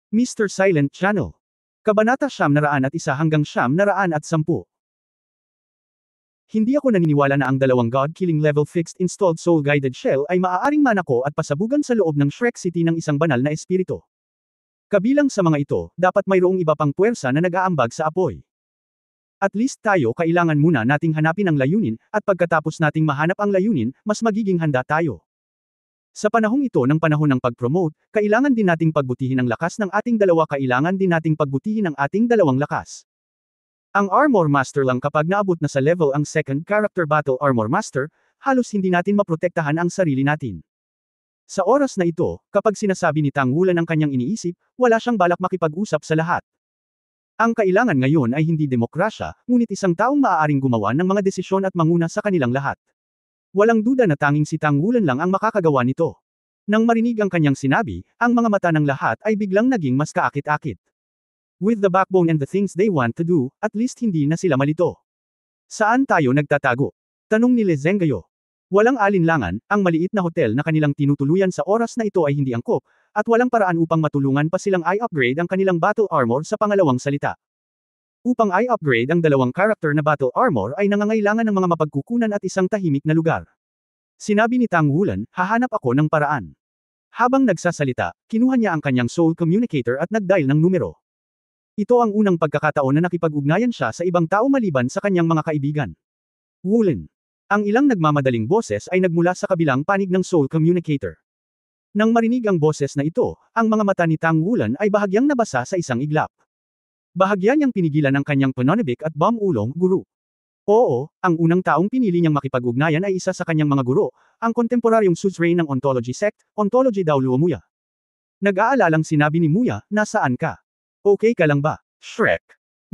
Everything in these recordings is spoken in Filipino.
Mr. Silent Channel. Kabanata 901 hanggang 910. Hindi ako naniniwala na ang dalawang God-killing level fixed installed soul-guided shell ay maaaring manako at pasabugan sa loob ng Shrek City ng isang banal na espiritu. Kabilang sa mga ito, dapat mayroong iba pang puwersa na nag-aambag sa apoy. At least tayo kailangan muna nating hanapin ang layunin, at pagkatapos nating mahanap ang layunin, mas magiging handa tayo. Sa panahong ito ng panahon ng pag-promote, kailangan din nating pagbutihin ang lakas ng ating dalawa kailangan din nating pagbutihin ang ating dalawang lakas. Ang Armor Master lang kapag naabot na sa level ang second character battle Armor Master, halos hindi natin maprotektahan ang sarili natin. Sa oras na ito, kapag sinasabi ni Tang Wulan ang kanyang iniisip, wala siyang balak makipag-usap sa lahat. Ang kailangan ngayon ay hindi demokrasya, ngunit isang taong maaaring gumawa ng mga desisyon at manguna sa kanilang lahat. Walang duda na tanging si Tang Wulan lang ang makakagawa nito. Nang marinig ang kanyang sinabi, ang mga mata ng lahat ay biglang naging mas kaakit-akit. With the backbone and the things they want to do, at least hindi na sila malito. Saan tayo nagtatago? Tanong ni Le Zhenghao. Walang alinlangan, ang maliit na hotel na kanilang tinutuluyan sa oras na ito ay hindi angkop, at walang paraan upang matulungan pa silang i-upgrade ang kanilang battle armor sa pangalawang salita. Upang i-upgrade ang dalawang character na battle armor ay nangangailangan ng mga mapagkukunan at isang tahimik na lugar. Sinabi ni Tang Wulan, hahanap ako ng paraan. Habang nagsasalita, kinuha niya ang kanyang soul communicator at nag-dial ng numero. Ito ang unang pagkakataon na nakipag-ugnayan siya sa ibang tao maliban sa kanyang mga kaibigan. Wulan. Ang ilang nagmamadaling boses ay nagmula sa kabilang panig ng soul communicator. Nang marinig ang boses na ito, ang mga mata ni Tang Wulan ay bahagyang nabasa sa isang iglap. Bahagya niyang pinigilan ang kanyang pananabik at ulong guru. Oo, ang unang taong pinili niyang makipag-ugnayan ay isa sa kanyang mga guro, ang kontemporaryong suzerain ng ontology sect, ontology daw Luo Muya. Nag-aalalang sinabi ni Muya, nasaan ka? Okay ka lang ba, Shrek?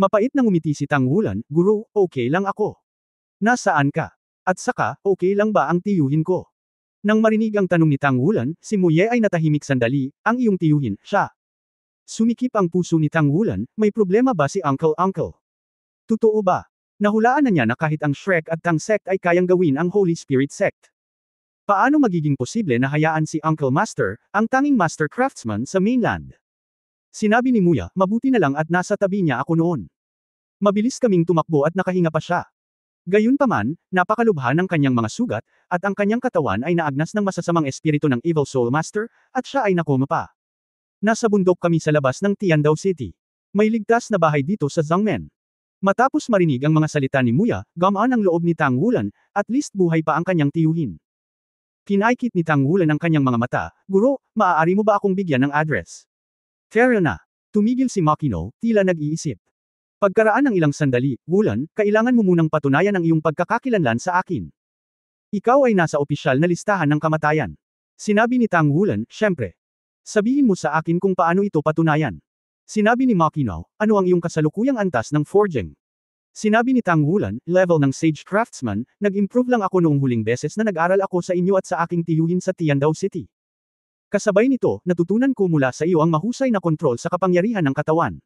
Mapait na ngumiti si Tang Wulan, guru, okay lang ako. Nasaan ka? At saka, okay lang ba ang tiyuhin ko? Nang marinig ang tanong ni Tang Wulan, si Muye ay natahimik sandali, ang iyong tiyuhin, siya. Sumikip ang puso ni Tang Wulan, may problema ba si Uncle? Totoo ba? Nahulaan na niya na kahit ang Shrek at Tang Sect ay kayang gawin ang Holy Spirit Sect. Paano magiging posible na hayaan si Uncle Master, ang tanging Master Craftsman sa mainland? Sinabi ni Muya, mabuti na lang at nasa tabi niya ako noon. Mabilis kaming tumakbo at nakahinga pa siya. Gayunpaman, napakalubha ng kanyang mga sugat, at ang kanyang katawan ay naagnas ng masasamang espiritu ng Evil Soul Master, at siya ay nakoma pa. Nasa bundok kami sa labas ng Tiandao City. May ligtas na bahay dito sa Zhangmen. Matapos marinig ang mga salita ni Muya, gumaan ang loob ni Tang Wulan, at least buhay pa ang kanyang tiyuhin. Kinaikit ni Tang Wulan ang kanyang mga mata, guro, maaari mo ba akong bigyan ng address? Tara na. Tumigil si Makino, tila nag-iisip. Pagkaraan ng ilang sandali, Wulan, kailangan mo munang patunayan ang iyong pagkakakilanlan sa akin. Ikaw ay nasa opisyal na listahan ng kamatayan. Sinabi ni Tang Wulan, syempre. Sabihin mo sa akin kung paano ito patunayan. Sinabi ni Makino, ano ang iyong kasalukuyang antas ng forging? Sinabi ni Tang Wulan, level ng Sage Craftsman, nag-improve lang ako noong huling beses na nag-aral ako sa inyo at sa aking tiyuhin sa Tiandao City. Kasabay nito, natutunan ko mula sa iyo ang mahusay na kontrol sa kapangyarihan ng katawan.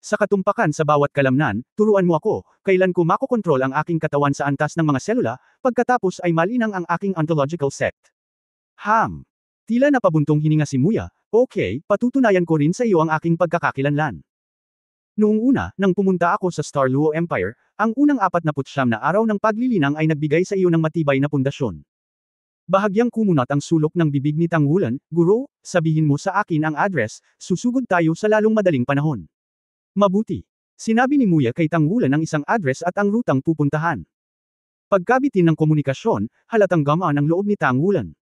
Sa katumpakan sa bawat kalamnan, turuan mo ako, kailan ko makokontrol ang aking katawan sa antas ng mga selula, pagkatapos ay malinang ang aking ontological sect. Tila napabuntong hininga si Muya, okay, patutunayan ko rin sa iyo ang aking pagkakakilanlan. Noong una, nang pumunta ako sa Star Luo Empire, ang unang 49 na araw ng paglilinang ay nagbigay sa iyo ng matibay na pundasyon. Bahagyang kumunat ang sulok ng bibig ni Tang Wulan, guro, sabihin mo sa akin ang address, susugod tayo sa lalong madaling panahon. Mabuti. Sinabi ni Muya kay Tang Wulan ang isang address at ang rutang pupuntahan. Pagkabitin ng komunikasyon, halatang gamaan ang loob ni Tang Wulan.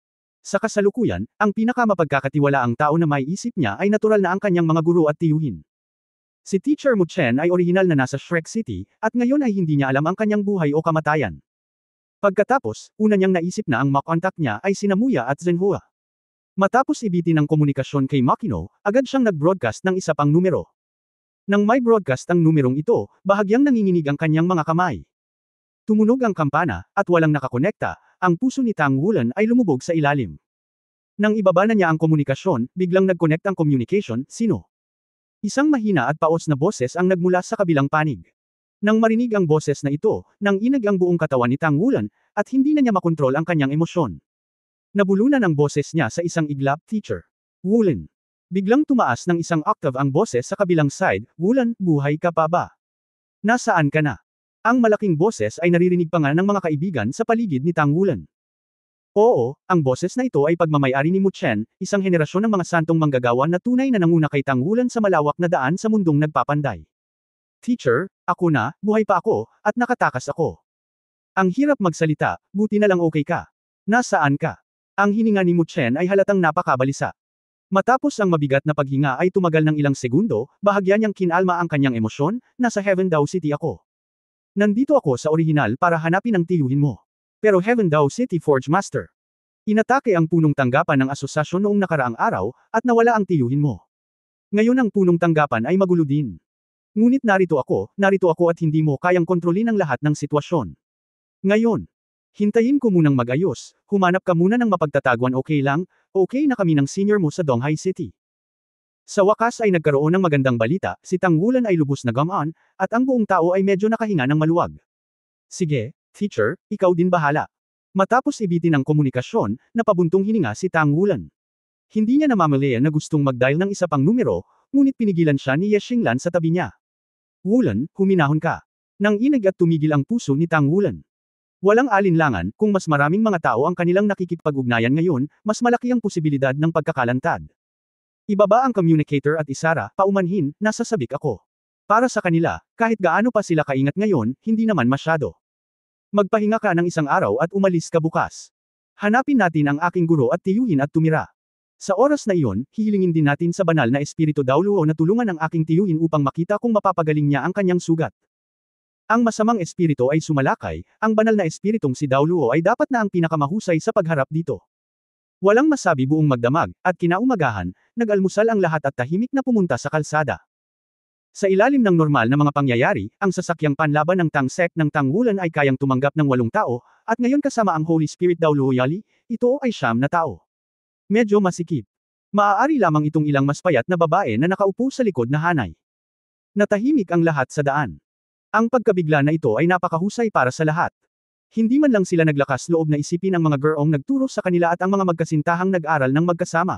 Sa kasalukuyan, ang pinakamapagkakatiwalaang tao na may isip niya ay natural na ang kanyang mga guro at tiyuhin. Si Teacher Mu Chen ay orihinal na nasa Shrek City, at ngayon ay hindi niya alam ang kanyang buhay o kamatayan. Pagkatapos, una niyang naisip na ang contact niya ay sina Muya at Zhenhua. Matapos ibitin ang komunikasyon kay Makino, agad siyang nag-broadcast ng isa pang numero. Nang may broadcast ang numerong ito, bahagyang nanginginig ang kanyang mga kamay. Tumunog ang kampana, at walang nakakonekta, ang puso ni Tang Wulan ay lumubog sa ilalim. Nang ibaba na niya ang komunikasyon, biglang nag-connect ang communication, sino? Isang mahina at paos na boses ang nagmula sa kabilang panig. Nang marinig ang boses na ito, nang inag ang buong katawan ni Tang Wulan, at hindi na niya makontrol ang kanyang emosyon. Nabulunan ang boses niya sa isang iglap, teacher. Wulan. Biglang tumaas ng isang octave ang boses sa kabilang side, Wulan, buhay ka pa ba? Nasaan ka na? Ang malaking boses ay naririnig pa nga ng mga kaibigan sa paligid ni Tang Wulan. Oo, ang boses na ito ay pagmamayari ni Mu Chen, isang henerasyon ng mga santong manggagawa na tunay na nanguna kay Tang Wulan sa malawak na daan sa mundong nagpapanday. Teacher, ako na, buhay pa ako, at nakatakas ako. Ang hirap magsalita, buti na lang okay ka. Nasaan ka? Ang hininga ni Mu Chen ay halatang napakabalisa. Matapos ang mabigat na paghinga ay tumagal ng ilang segundo, bahagya niyang kinalma ang kanyang emosyon, nasa Heaven Dao City ako. Nandito ako sa orihinal para hanapin ang tiyuhin mo. Pero Heaven Dao City Forge Master. Inatake ang punong tanggapan ng asosasyon noong nakaraang araw, at nawala ang tiyuhin mo. Ngayon ang punong tanggapan ay magulo din. Ngunit narito ako at hindi mo kayang kontrolin ang lahat ng sitwasyon. Ngayon, hintayin ko munang mag-ayos, humanap ka muna ng mapagtataguan okay lang, okay na kami ng senior mo sa Donghai City. Sa wakas ay nagkaroon ng magandang balita, si Tang Wulan ay lubos na gumon, at ang buong tao ay medyo nakahinga ng maluwag. Sige, teacher, ikaw din bahala. Matapos ibitin ang komunikasyon, napabuntong hininga si Tang Wulan. Hindi niya namamalaya na gustong mag-dial ng isa pang numero, ngunit pinigilan siya ni Ye Xinglan sa tabi niya. Wulan, huminahon ka. Nang inig at tumigil ang puso ni Tang Wulan. Walang alinlangan, kung mas maraming mga tao ang kanilang nakikipag-ugnayan ngayon, mas malaki ang posibilidad ng pagkakalantad. Ibaba ang communicator at isara, paumanhin, nasa sabik ako. Para sa kanila, kahit gaano pa sila kaingat ngayon, hindi naman masyado. Magpahinga ka ng isang araw at umalis ka bukas. Hanapin natin ang aking guro at tiyuhin at tumira. Sa oras na iyon, hihilingin din natin sa banal na espiritu Daoluo na tulungan ang aking tiyuhin upang makita kung mapapagaling niya ang kanyang sugat. Ang masamang espiritu ay sumalakay, ang banal na espiritong si Daoluo ay dapat na ang pinakamahusay sa pagharap dito. Walang masabi buong magdamag, at kinaumagahan, nag-almusal ang lahat at tahimik na pumunta sa kalsada. Sa ilalim ng normal na mga pangyayari, ang sasakyang panlaban ng Tang Sect ng Tang Wulan ay kayang tumanggap ng 8 tao, at ngayon kasama ang Holy Spirit Daoluo Yali, ito ay 9 na tao. Medyo masikip. Maaari lamang itong ilang mas payat na babae na nakaupo sa likod na hanay. Natahimik ang lahat sa daan. Ang pagkabigla na ito ay napakahusay para sa lahat. Hindi man lang sila naglakas loob na isipin ang mga gurong nagturo sa kanila at ang mga magkasintahang nag-aral ng magkasama.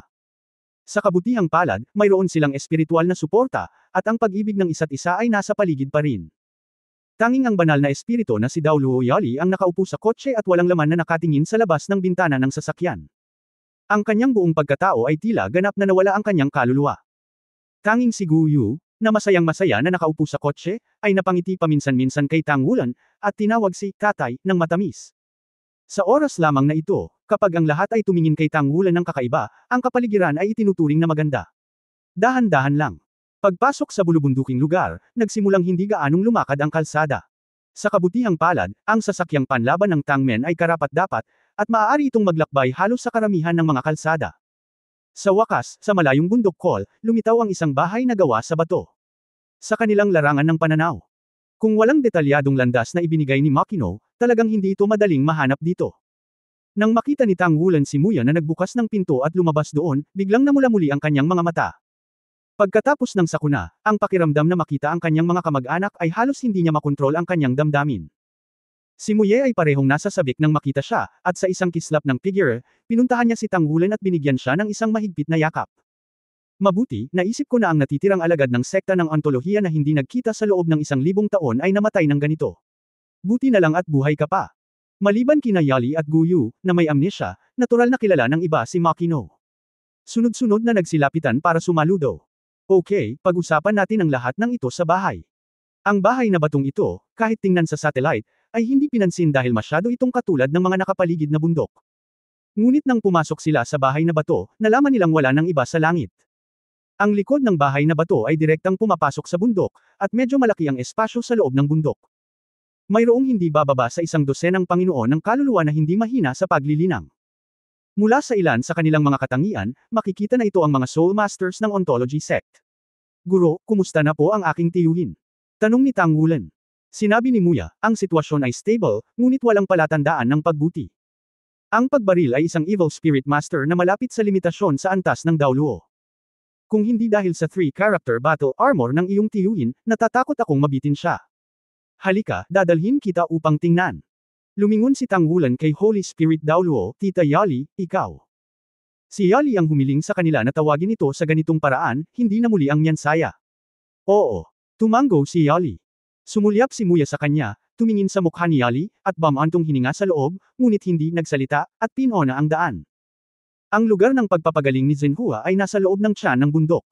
Sa kabutihang palad, mayroon silang espiritual na suporta, at ang pag-ibig ng isa't isa ay nasa paligid pa rin. Tanging ang banal na espiritu na si Daoluo Yali ang nakaupo sa kotse at walang laman na nakatingin sa labas ng bintana ng sasakyan. Ang kanyang buong pagkatao ay tila ganap na nawala ang kanyang kaluluwa. Tanging si Gu Yu, na masayang-masaya na nakaupo sa kotse, ay napangiti paminsan-minsan kay Tang Wulan, at tinawag si tatay ng matamis. Sa oras lamang na ito, kapag ang lahat ay tumingin kay Tang Wulan ng kakaiba, ang kapaligiran ay itinuturing na maganda. Dahan-dahan lang. Pagpasok sa bulubunduking lugar, nagsimulang hindi gaanong lumakad ang kalsada. Sa kabutihang palad, ang sasakyang panlaban ng Tangmen ay karapat-dapat, at maaari itong maglakbay halos sa karamihan ng mga kalsada. Sa wakas, sa malayong bundok call, lumitaw ang isang bahay na gawa sa bato. Sa kanilang larangan ng pananaw. Kung walang detalyadong landas na ibinigay ni Makino, talagang hindi ito madaling mahanap dito. Nang makita ni Tang Wulan si Muya na nagbukas ng pinto at lumabas doon, biglang namula muli ang kanyang mga mata. Pagkatapos ng sakuna, ang pakiramdam na makita ang kanyang mga kamag-anak ay halos hindi niya makontrol ang kanyang damdamin. Si Muye ay parehong nasa sabik nang makita siya, at sa isang kislap ng figure, pinuntahan niya si Tang Wulan at binigyan siya ng isang mahigpit na yakap. Mabuti, naisip ko na ang natitirang alagad ng sekta ng ontolohiya na hindi nagkita sa loob ng 1,000 taon ay namatay ng ganito. Buti na lang at buhay ka pa. Maliban kina Yali at Gu Yu, na may amnesia, natural na kilala ng iba si Makino. Sunod-sunod na nagsilapitan para sumaludo. Okay, pag-usapan natin ang lahat ng ito sa bahay. Ang bahay na batong ito, kahit tingnan sa satellite, ay hindi pinansin dahil masyado itong katulad ng mga nakapaligid na bundok. Ngunit nang pumasok sila sa bahay na bato, nalaman nilang wala ng iba sa langit. Ang likod ng bahay na bato ay direktang pumapasok sa bundok, at medyo malaki ang espasyo sa loob ng bundok. Mayroong hindi bababa sa 100 Panginoon ng kaluluwa na hindi mahina sa paglilinang. Mula sa ilan sa kanilang mga katangian, makikita na ito ang mga Soul Masters ng Ontology Sect. Guro, kumusta na po ang aking tiyuhin? Tanong ni Tang Wulan. Sinabi ni Muya, ang sitwasyon ay stable, ngunit walang palatandaan ng pagbuti. Ang pagbaril ay isang evil spirit master na malapit sa limitasyon sa antas ng Daoluo. Kung hindi dahil sa 3-character battle armor ng iyong tiyuhin, natatakot akong mabitin siya. Halika, dadalhin kita upang tingnan. Lumingon si Tang Wulan kay Holy Spirit Daoluo, Tita Yali, ikaw. Si Yali ang humiling sa kanila na tawagin ito sa ganitong paraan, hindi na muli ang miyansaya. Oo. Tumango si Yali. Sumulyap si Muya sa kanya, tumingin sa mukha ni Yali, at bamantong hininga sa loob, ngunit hindi nagsalita, at pinona ang daan. Ang lugar ng pagpapagaling ni Zenhua ay nasa loob ng tiyan ng bundok.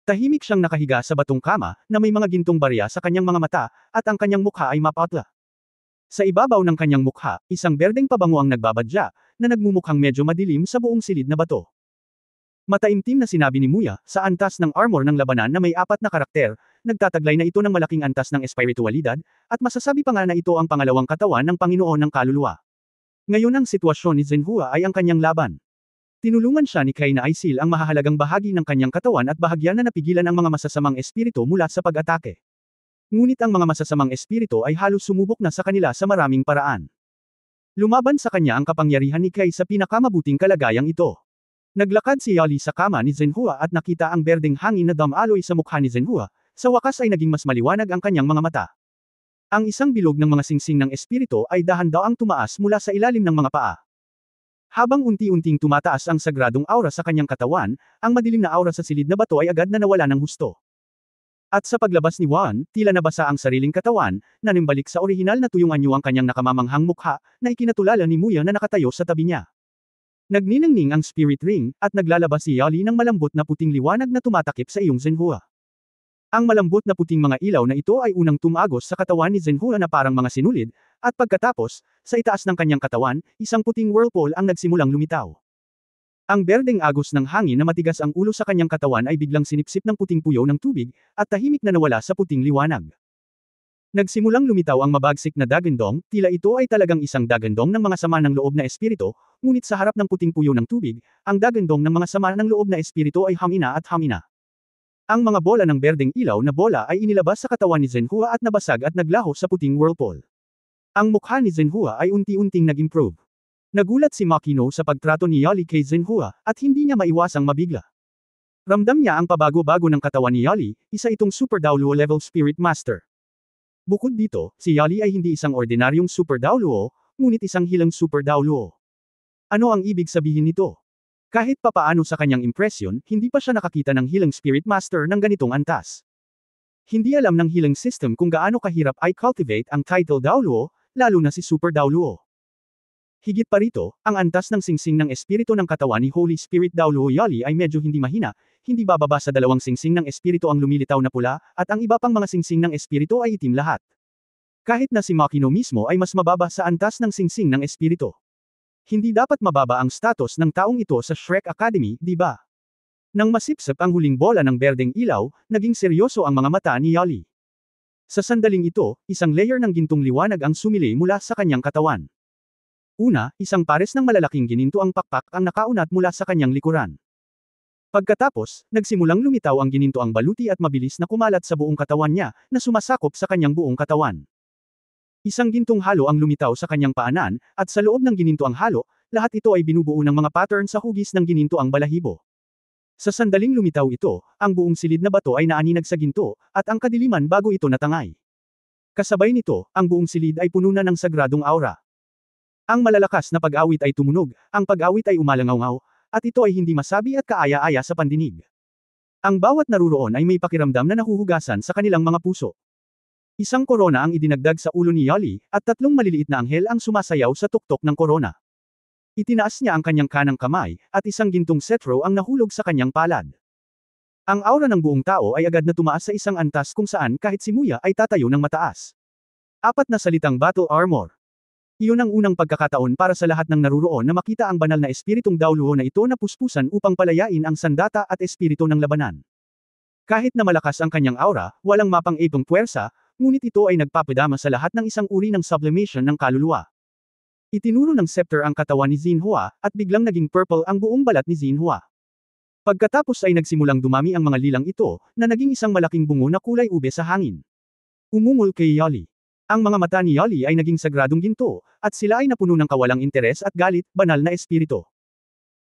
Tahimik siyang nakahiga sa batong kama, na may mga gintong barya sa kanyang mga mata, at ang kanyang mukha ay mapatla. Sa ibabaw ng kanyang mukha, isang berdeng pabango ang nagbabadya, na nagmumukhang medyo madilim sa buong silid na bato. Mataimtim na sinabi ni Muya, sa antas ng armor ng labanan na may 4 na karakter, nagtataglay na ito ng malaking antas ng espiritualidad, at masasabi pa nga na ito ang pangalawang katawan ng Panginoon ng Kaluluwa. Ngayon ang sitwasyon ni Zenhua ay ang kanyang laban. Tinulungan siya ni Kai na Aisil ang mahahalagang bahagi ng kanyang katawan at bahagyan na napigilan ang mga masasamang espiritu mula sa pag-atake. Ngunit ang mga masasamang espiritu ay halos sumubok na sa kanila sa maraming paraan. Lumaban sa kanya ang kapangyarihan ni Kai sa pinakamabuting kalagayang ito. Naglakad si Yali sa kama ni Zenhua at nakita ang berdeng hangin na damaloy sa mukha ni Zenhua, sa wakas ay naging mas maliwanag ang kanyang mga mata. Ang isang bilog ng mga singsing ng espiritu ay dahan-daang tumaas mula sa ilalim ng mga paa. Habang unti-unting tumataas ang sagradong aura sa kanyang katawan, ang madilim na aura sa silid na bato ay agad na nawala ng husto. At sa paglabas ni Juan, tila nabasa ang sariling katawan, nanimbalik sa orihinal na tuyong anyo ang kanyang nakamamanghang mukha, na ikinatulala ni Muya na nakatayo sa tabi niya. Nagniningning ang spirit ring, at naglalabas si Yali ng malambot na puting liwanag na tumatakip sa iyong Zenhua. Ang malambot na puting mga ilaw na ito ay unang tumagos sa katawan ni Zenhua na parang mga sinulid, at pagkatapos, sa itaas ng kanyang katawan, isang puting whirlpool ang nagsimulang lumitaw. Ang berdeng agos ng hangin na matigas ang ulo sa kanyang katawan ay biglang sinipsip ng puting puyaw ng tubig, at tahimik na nawala sa puting liwanag. Nagsimulang lumitaw ang mabagsik na dagandong, tila ito ay talagang isang dagandong ng mga sama ng loob na espiritu, ngunit sa harap ng puting puyaw ng tubig, ang dagandong ng mga sama ng loob na espiritu ay hamina at hamina. Ang mga bola ng berdeng ilaw na bola ay inilabas sa katawan ni Zenhua at nabasag at naglaho sa puting whirlpool. Ang mukha ni Zenhua ay unti-unting nag-improve. Nagulat si Makino sa pagtrato ni Yali kay Zenhua, at hindi niya maiwasang mabigla. Ramdam niya ang pabago-bago ng katawan ni Yali, isa itong Super Daoluo level Spirit Master. Bukod dito, si Yali ay hindi isang ordinaryong Super Daoluo, ngunit isang hilang Super Daoluo. Ano ang ibig sabihin nito? Kahit papaano sa kanyang impresyon, hindi pa siya nakakita ng hilang Spirit Master ng ganitong antas. Hindi alam ng healing system kung gaano kahirap i-cultivate ang title Daoluo, lalo na si Super Daoluo. Higit pa rito, ang antas ng singsing ng espiritu ng katawan ni Holy Spirit Daoluo Yali ay medyo hindi mahina, hindi bababa sa 2 singsing ng espiritu ang lumilitaw na pula, at ang iba pang mga singsing ng espiritu ay itim lahat. Kahit na si Makino mismo ay mas mababa sa antas ng singsing ng espiritu. Hindi dapat mababa ang status ng taong ito sa Shrek Academy, di ba? Nang masipsip ang huling bola ng berdeng ilaw, naging seryoso ang mga mata ni Yali. Sa sandaling ito, isang layer ng gintong liwanag ang sumili mula sa kanyang katawan. Una, isang pares ng malalaking gininto ang pakpak ang nakaunat mula sa kanyang likuran. Pagkatapos, nagsimulang lumitaw ang ginintoang baluti at mabilis na kumalat sa buong katawan niya, na sumasakop sa kanyang buong katawan. Isang gintong halo ang lumitaw sa kanyang paanan, at sa loob ng ginintoang halo, lahat ito ay binubuo ng mga pattern sa hugis ng ginintoang balahibo. Sa sandaling lumitaw ito, ang buong silid na bato ay naaninag sa ginto, at ang kadiliman bago ito natangay. Kasabay nito, ang buong silid ay puno na ng sagradong aura. Ang malalakas na pag-awit ay tumunog, ang pag-awit ay umalangaw-ngaw, at ito ay hindi masabi at kaaya-aya sa pandinig. Ang bawat naruroon ay may pakiramdam na nahuhugasan sa kanilang mga puso. Isang korona ang idinagdag sa ulo ni Yali, at 3 maliliit na anghel ang sumasayaw sa tuktok ng korona. Itinaas niya ang kanyang kanang kamay, at isang gintong cetro ang nahulog sa kanyang palad. Ang aura ng buong tao ay agad na tumaas sa isang antas kung saan kahit si Muya ay tatayo ng mataas. 4 na salitang battle armor. Iyon ang unang pagkakataon para sa lahat ng naruroon na makita ang banal na espiritong Daoluo na ito na puspusan upang palayain ang sandata at espiritu ng labanan. Kahit na malakas ang kanyang aura, walang mapang-ipong puwersa, ngunit ito ay nagpapadama sa lahat ng isang uri ng sublimation ng kaluluwa. Itinuro ng scepter ang katawan ni Zenhua, at biglang naging purple ang buong balat ni Zenhua. Pagkatapos ay nagsimulang dumami ang mga lilang ito, na naging isang malaking bungo na kulay ube sa hangin. Umungol kay Yali. Ang mga mata ni Yali ay naging sagradong ginto, at sila ay napuno ng kawalang interes at galit, banal na espiritu.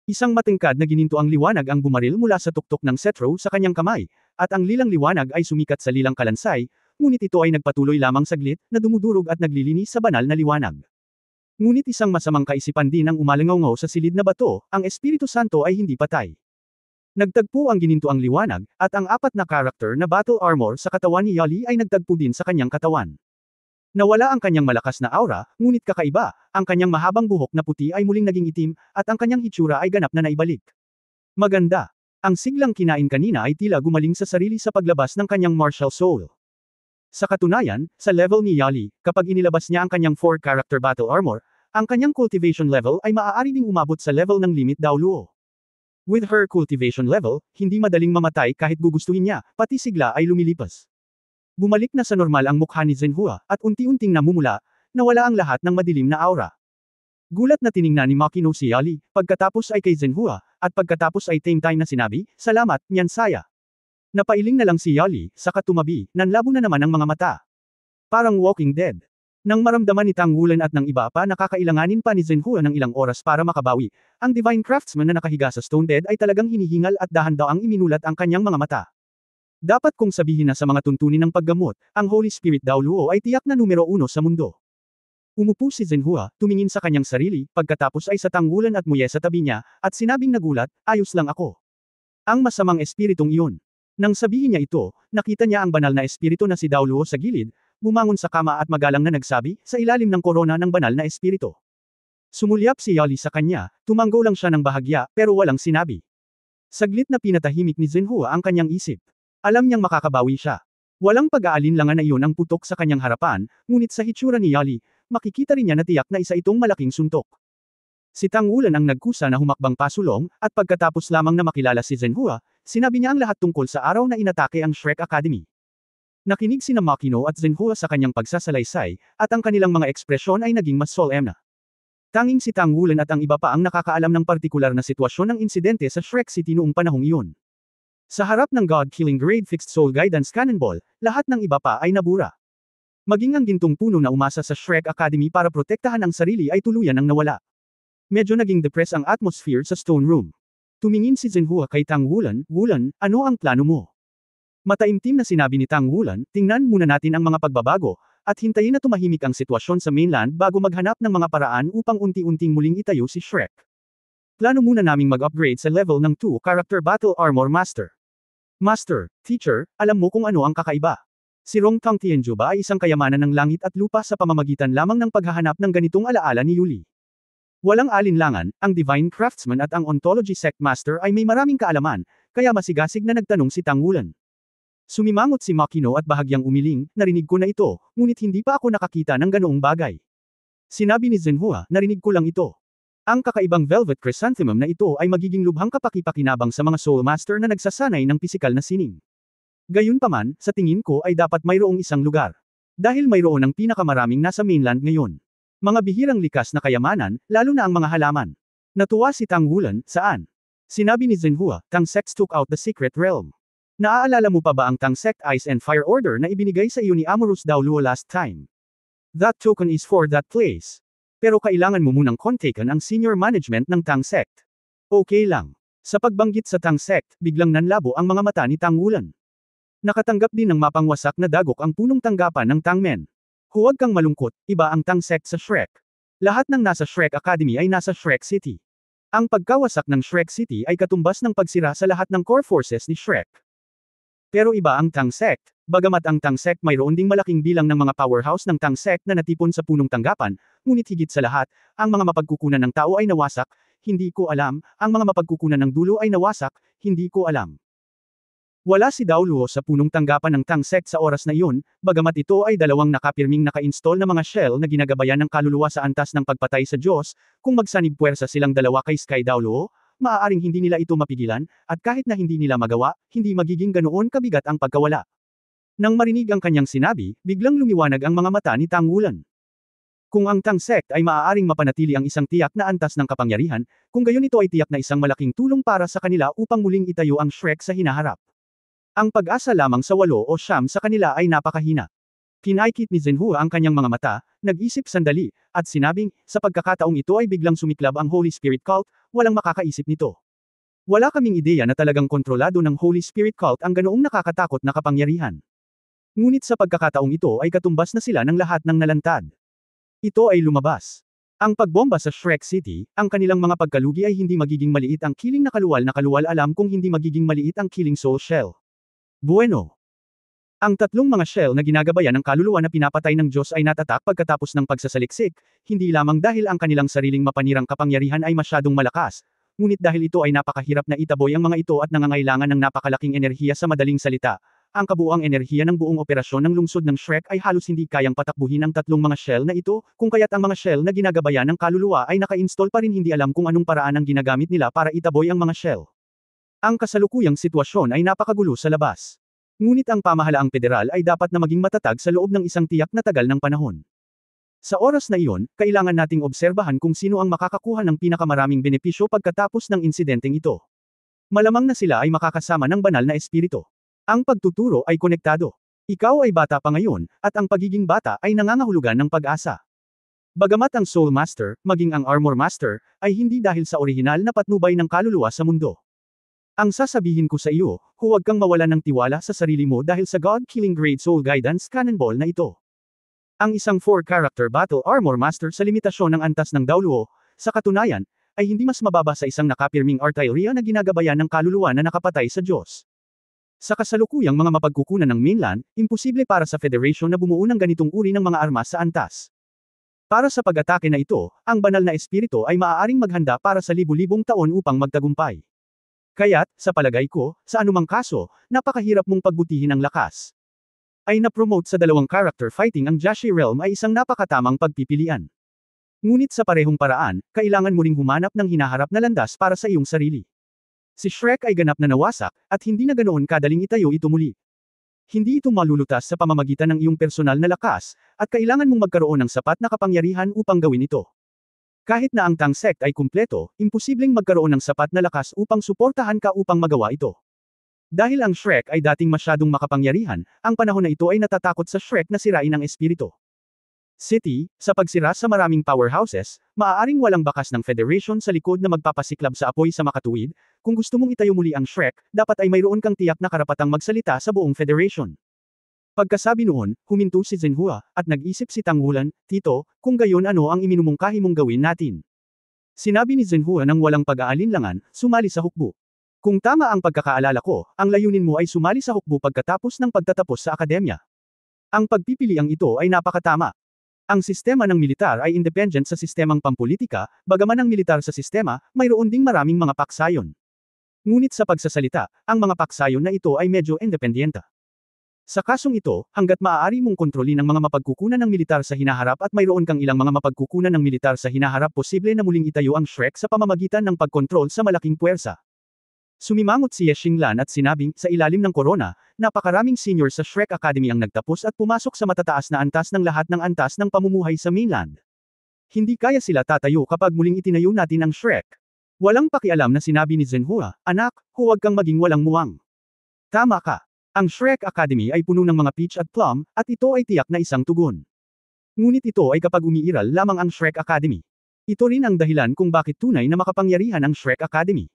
Isang matingkad na gininto ang liwanag ang bumaril mula sa tuktok ng cetro sa kanyang kamay, at ang lilang liwanag ay sumikat sa lilang kalansay, ngunit ito ay nagpatuloy lamang saglit, na dumudurog at naglilinis sa banal na liwanag. Ngunit isang masamang kaisipan din ang umalingaw sa silid na bato, ang Espiritu Santo ay hindi patay. Nagtagpo ang ginintuang liwanag, at ang apat na karakter na battle armor sa katawan ni Yali ay nagtagpo din sa kanyang katawan. Nawala ang kanyang malakas na aura, ngunit kakaiba, ang kanyang mahabang buhok na puti ay muling naging itim, at ang kanyang hitsura ay ganap na naibalik. Maganda. Ang siglang kinain kanina ay tila gumaling sa sarili sa paglabas ng kanyang martial soul. Sa katunayan, sa level ni Yali, kapag inilabas niya ang kanyang 4-character battle armor, ang kanyang cultivation level ay maaari ding umabot sa level ng limit Daoluo. With her cultivation level, hindi madaling mamatay kahit gugustuhin niya, pati sigla ay lumilipas. Bumalik na sa normal ang mukha ni Zhenhua, at unti-unting namumula, nawala ang lahat ng madilim na aura. Gulat na tiningnan ni Makino si Yali, pagkatapos ay kay Zhenhua, at pagkatapos ay same time na sinabi, "Salamat, Nyan Saya." Napailing na lang si Yali, saka tumabi, nanlabo na naman ang mga mata. Parang Walking Dead. Nang maramdaman ni Tang Wulan at ng iba pa nakakailanganin pa ni Zhenhua ng ilang oras para makabawi, ang Divine Craftsman na nakahiga sa stone bed ay talagang hinihingal at dahan-daang iminulat ang kanyang mga mata. Dapat kong sabihin na sa mga tuntunin ng paggamot, ang Holy Spirit Daoluo ay tiyak na numero 1 sa mundo. Umupo si Zhenhua, tumingin sa kanyang sarili, pagkatapos ay sa Tang Wulan at Muye sa tabi niya, at sinabing nagulat, ayos lang ako. Ang masamang espiritong iyon. Nang sabihin niya ito, nakita niya ang banal na espiritu na si Daoluo sa gilid, bumangon sa kama at magalang na nagsabi, sa ilalim ng korona ng banal na espiritu. Sumulyap si Yali sa kanya, tumanggo lang siya ng bahagya, pero walang sinabi. Saglit na pinatahimik ni Zhenhua ang kanyang isip. Alam niyang makakabawi siya. Walang pag-aalinlangan na iyon ang putok sa kanyang harapan, ngunit sa hitsura ni Yali, makikita rin niya na tiyak na isa itong malaking suntok. Si Tang Wulan ang nagkusa na humakbang pasulong, at pagkatapos lamang na makilala si Zhenhua, sinabi niya ang lahat tungkol sa araw na inatake ang Shrek Academy. Nakinig sina Makino at Zhenhua sa kanyang pagsasalaysay, at ang kanilang mga ekspresyon ay naging mas solemn na. Tanging si Tang Wulan at ang iba pa ang nakakaalam ng partikular na sitwasyon ng insidente sa Shrek City noong panahong iyon. Sa harap ng God-killing Grade Fixed Soul Guidance Cannonball, lahat ng iba pa ay nabura. Maging ang gintong puno na umasa sa Shrek Academy para protektahan ang sarili ay tuluyan ang nawala. Medyo naging depressed ang atmosphere sa Stone Room. Tumingin si Zhenhua kay Tang Wulan, "Wulan, ano ang plano mo?" Mataimtim na sinabi ni Tang Wulan, "Tingnan muna natin ang mga pagbabago, at hintayin na tumahimik ang sitwasyon sa mainland bago maghanap ng mga paraan upang unti-unting muling itayo si Shrek. Plano muna naming mag-upgrade sa level ng 2-character Battle Armor Master. Master, Teacher, alam mo kung ano ang kakaiba. Si Rong Tang Tianzhu ba ay isang kayamanan ng langit at lupa sa pamamagitan lamang ng paghahanap ng ganitong alaala ni Yuli. Walang alinlangan, ang Divine Craftsman at ang Ontology Sect Master ay may maraming kaalaman, kaya masigasig na nagtanong si Tang Wulan. Sumimangot si Makino at bahagyang umiling, narinig ko na ito, ngunit hindi pa ako nakakita ng ganoong bagay. Sinabi ni Zhenhua, narinig ko lang ito. Ang kakaibang Velvet Chrysanthemum na ito ay magiging lubhang kapaki-pakinabang sa mga Soul Master na nagsasanay ng pisikal na sining. Gayunpaman, sa tingin ko ay dapat mayroong isang lugar. Dahil mayroon ang pinakamaraming nasa mainland ngayon. Mga bihirang likas na kayamanan, lalo na ang mga halaman. Natuwa si Tang Wulan, saan? Sinabi ni Zhenhua, Tang Sect took out the secret realm. Naaalala mo pa ba ang Tang Sect Ice and Fire Order na ibinigay sa iyo ni Amorous Daoluo last time? That token is for that place. Pero kailangan mo munang kontakan ang senior management ng Tang Sect. Okay lang. Sa pagbanggit sa Tang Sect, biglang nanlabo ang mga mata ni Tang Wulan. Nakatanggap din ng mapangwasak na dagok ang punong tanggapan ng Tang Men. Huwag kang malungkot, iba ang Tang Sect sa Shrek. Lahat ng nasa Shrek Academy ay nasa Shrek City. Ang pagkawasak ng Shrek City ay katumbas ng pagsira sa lahat ng core forces ni Shrek. Pero iba ang Tang Sect. Bagamat ang Tang Sect mayroon ding malaking bilang ng mga powerhouse ng Tang Sect na natipon sa punong tanggapan, ngunit higit sa lahat, ang mga mapagkukunan ng tao ay nawasak, hindi ko alam, ang mga mapagkukunan ng dulo ay nawasak, hindi ko alam. Wala si Daoluo sa punong tanggapan ng Tang Sect sa oras na iyon, bagamat ito ay dalawang nakapirming naka-install na mga shell na ginagabayan ng kaluluwa sa antas ng pagpatay sa Diyos, kung magsanib puwersa silang dalawa kay Sky Daoluo, maaaring hindi nila ito mapigilan, at kahit na hindi nila magawa, hindi magiging ganoon kabigat ang pagkawala. Nang marinig ang kanyang sinabi, biglang lumiwanag ang mga mata ni Tang Wulan. Kung ang Tang Sect ay maaaring mapanatili ang isang tiyak na antas ng kapangyarihan, kung gayon ito ay tiyak na isang malaking tulong para sa kanila upang muling itayo ang Shrek sa hinaharap. Ang pag-asa lamang sa 8 o 9 sa kanila ay napakahina. Kinaikit ni Zhenhua ang kanyang mga mata, nag-isip sandali, at sinabing, sa pagkakataong ito ay biglang sumiklab ang Holy Spirit Cult, walang makakaisip nito. Wala kaming ideya na talagang kontrolado ng Holy Spirit Cult ang ganoong nakakatakot na kapangyarihan. Ngunit sa pagkakataong ito ay katumbas na sila ng lahat ng nalantad. Ito ay lumabas. Ang pagbomba sa Shrek City, ang kanilang mga pagkalugi ay hindi magiging maliit ang Killing na kaluwal alam kung hindi magiging maliit ang Killing Soul Shell. Bueno. Ang tatlong mga shell na ginagabayan ng kaluluwa na pinapatay ng Diyos ay natatak pagkatapos ng pagsasaliksik, hindi lamang dahil ang kanilang sariling mapanirang kapangyarihan ay masyadong malakas, ngunit dahil ito ay napakahirap na itaboy ang mga ito at nangangailangan ng napakalaking enerhiya sa madaling salita. Ang kabuuang enerhiya ng buong operasyon ng lungsod ng Shrek ay halos hindi kayang patakbuhin ang tatlong mga shell na ito, kung kaya't ang mga shell na ginagabayan ng kaluluwa ay naka-install pa rin hindi alam kung anong paraan ang ginagamit nila para itaboy ang mga shell. Ang kasalukuyang sitwasyon ay napakagulo sa labas. Ngunit ang pamahalaang federal ay dapat na maging matatag sa loob ng isang tiyak na tagal ng panahon. Sa oras na iyon, kailangan nating obserbahan kung sino ang makakakuha ng pinakamaraming benepisyo pagkatapos ng insidenteng ito. Malamang na sila ay makakasama ng banal na espiritu. Ang pagtuturo ay konektado. Ikaw ay bata pa ngayon, at ang pagiging bata ay nangangahulugan ng pag-asa. Bagamat ang Soul Master, maging ang Armor Master, ay hindi dahil sa orihinal na patnubay ng kaluluwa sa mundo. Ang sasabihin ko sa iyo, huwag kang mawalan ng tiwala sa sarili mo dahil sa God-Killing Great Soul Guidance Cannonball na ito. Ang isang 4-character Battle Armor Master sa limitasyon ng antas ng Dauluo, sa katunayan, ay hindi mas mababa sa isang nakapirming artillery na ginagabayan ng kaluluwa na nakapatay sa Diyos. Sa kasalukuyang mga mapagkukunan ng mainland, imposible para sa Federation na bumuo ng ganitong uri ng mga armas sa antas. Para sa pag-atake na ito, ang banal na espiritu ay maaaring maghanda para sa libu-libong taon upang magtagumpay. Kaya't, sa palagay ko, sa anumang kaso, napakahirap mong pagbutihin ang lakas. Ay na-promote sa dalawang character fighting ang Jashi Realm ay isang napakatamang pagpipilian. Ngunit sa parehong paraan, kailangan mo ring humanap ng hinaharap na landas para sa iyong sarili. Si Shrek ay ganap na nawasak, at hindi na ganoon kadaling itayo ito muli. Hindi ito malulutas sa pamamagitan ng iyong personal na lakas, at kailangan mong magkaroon ng sapat na kapangyarihan upang gawin ito. Kahit na ang Tang Sect ay kumpleto, imposibleng magkaroon ng sapat na lakas upang suportahan ka upang magawa ito. Dahil ang Shrek ay dating masyadong makapangyarihan, ang panahon na ito ay natatakot sa Shrek na sirain ang espiritu. City, sa pagsira sa maraming powerhouses, maaaring walang bakas ng Federation sa likod na magpapasiklab sa apoy sa makatuwid, kung gusto mong itayo muli ang Shrek, dapat ay mayroon kang tiyak na karapatang magsalita sa buong Federation. Pagkasabi noon, huminto si Zhenhua, at nag-isip si Tang Wulan, Tito, kung gayon ano ang iminumungkahi mong gawin natin. Sinabi ni Zhenhua nang walang pag-aalinlangan, sumali sa hukbo. Kung tama ang pagkakaalala ko, ang layunin mo ay sumali sa hukbo pagkatapos ng pagtatapos sa akademya. Ang pagpipiliang ito ay napakatama. Ang sistema ng militar ay independent sa sistemang pampolitika, bagaman ang militar sa sistema, mayroon ding maraming mga paksayon. Ngunit sa pagsasalita, ang mga paksayon na ito ay medyo independyenta. Sa kasong ito, hanggat maaari mong kontrolin ang mga mapagkukunan ng militar sa hinaharap at mayroon kang ilang mga mapagkukunan ng militar sa hinaharap, posible na muling itayo ang Shrek sa pamamagitan ng pagkontrol sa malaking puwersa. Sumimangot si Ye Xinglan at sinabing, sa ilalim ng korona, napakaraming senior sa Shrek Academy ang nagtapos at pumasok sa matataas na antas ng lahat ng antas ng pamumuhay sa mainland. Hindi kaya sila tatayo kapag muling itinayo natin ang Shrek. Walang pakialam na sinabi ni Zhenhua, anak, huwag kang maging walang muwang. Tama ka. Ang Shrek Academy ay puno ng mga peach at plum, at ito ay tiyak na isang tugon. Ngunit ito ay kapag umiiral lamang ang Shrek Academy. Ito rin ang dahilan kung bakit tunay na makapangyarihan ang Shrek Academy.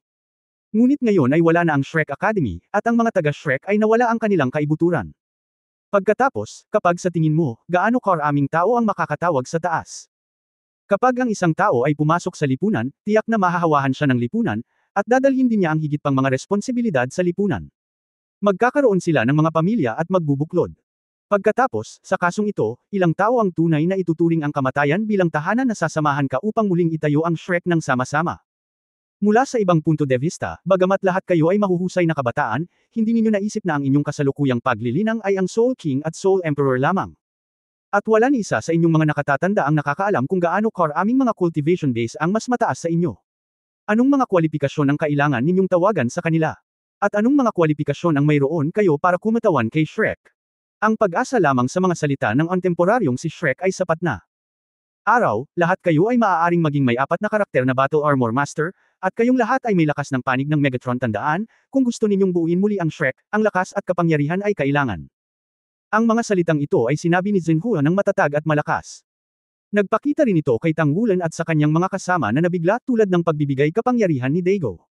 Ngunit ngayon ay wala na ang Shrek Academy, at ang mga taga-Shrek ay nawala ang kanilang kaibuturan. Pagkatapos, kapag sa tingin mo, gaano karaming tao ang makakatawag sa taas? Kapag ang isang tao ay pumasok sa lipunan, tiyak na mahahawahan siya ng lipunan, at dadalhin din niya ang higit pang mga responsibilidad sa lipunan. Magkakaroon sila ng mga pamilya at magbubuklod. Pagkatapos, sa kasong ito, ilang tao ang tunay na ituturing ang kamatayan bilang tahanan na sasamahan ka upang muling itayo ang Shrek ng sama-sama. Mula sa ibang punto de vista, bagamat lahat kayo ay mahuhusay na kabataan, hindi ninyo naisip na ang inyong kasalukuyang paglilinang ay ang Soul King at Soul Emperor lamang. At wala ni isa sa inyong mga nakatatanda ang nakakaalam kung gaano karaming mga cultivation base ang mas mataas sa inyo. Anong mga kwalipikasyon ang kailangan ninyong tawagan sa kanila? At anong mga kwalipikasyon ang mayroon kayo para kumatawan kay Shrek? Ang pag-asa lamang sa mga salita ng antemporaryong si Shrek ay sapat na. Araw, lahat kayo ay maaaring maging may 4 na karakter na Battle Armor Master, at kayong lahat ay may lakas ng panig ng Megatron. Tandaan, kung gusto ninyong buuin muli ang Shrek, ang lakas at kapangyarihan ay kailangan. Ang mga salitang ito ay sinabi ni Zhenhua ng matatag at malakas. Nagpakita rin ito kay Tang Wulan at sa kanyang mga kasama na nabigla tulad ng pagbibigay kapangyarihan ni Daigo.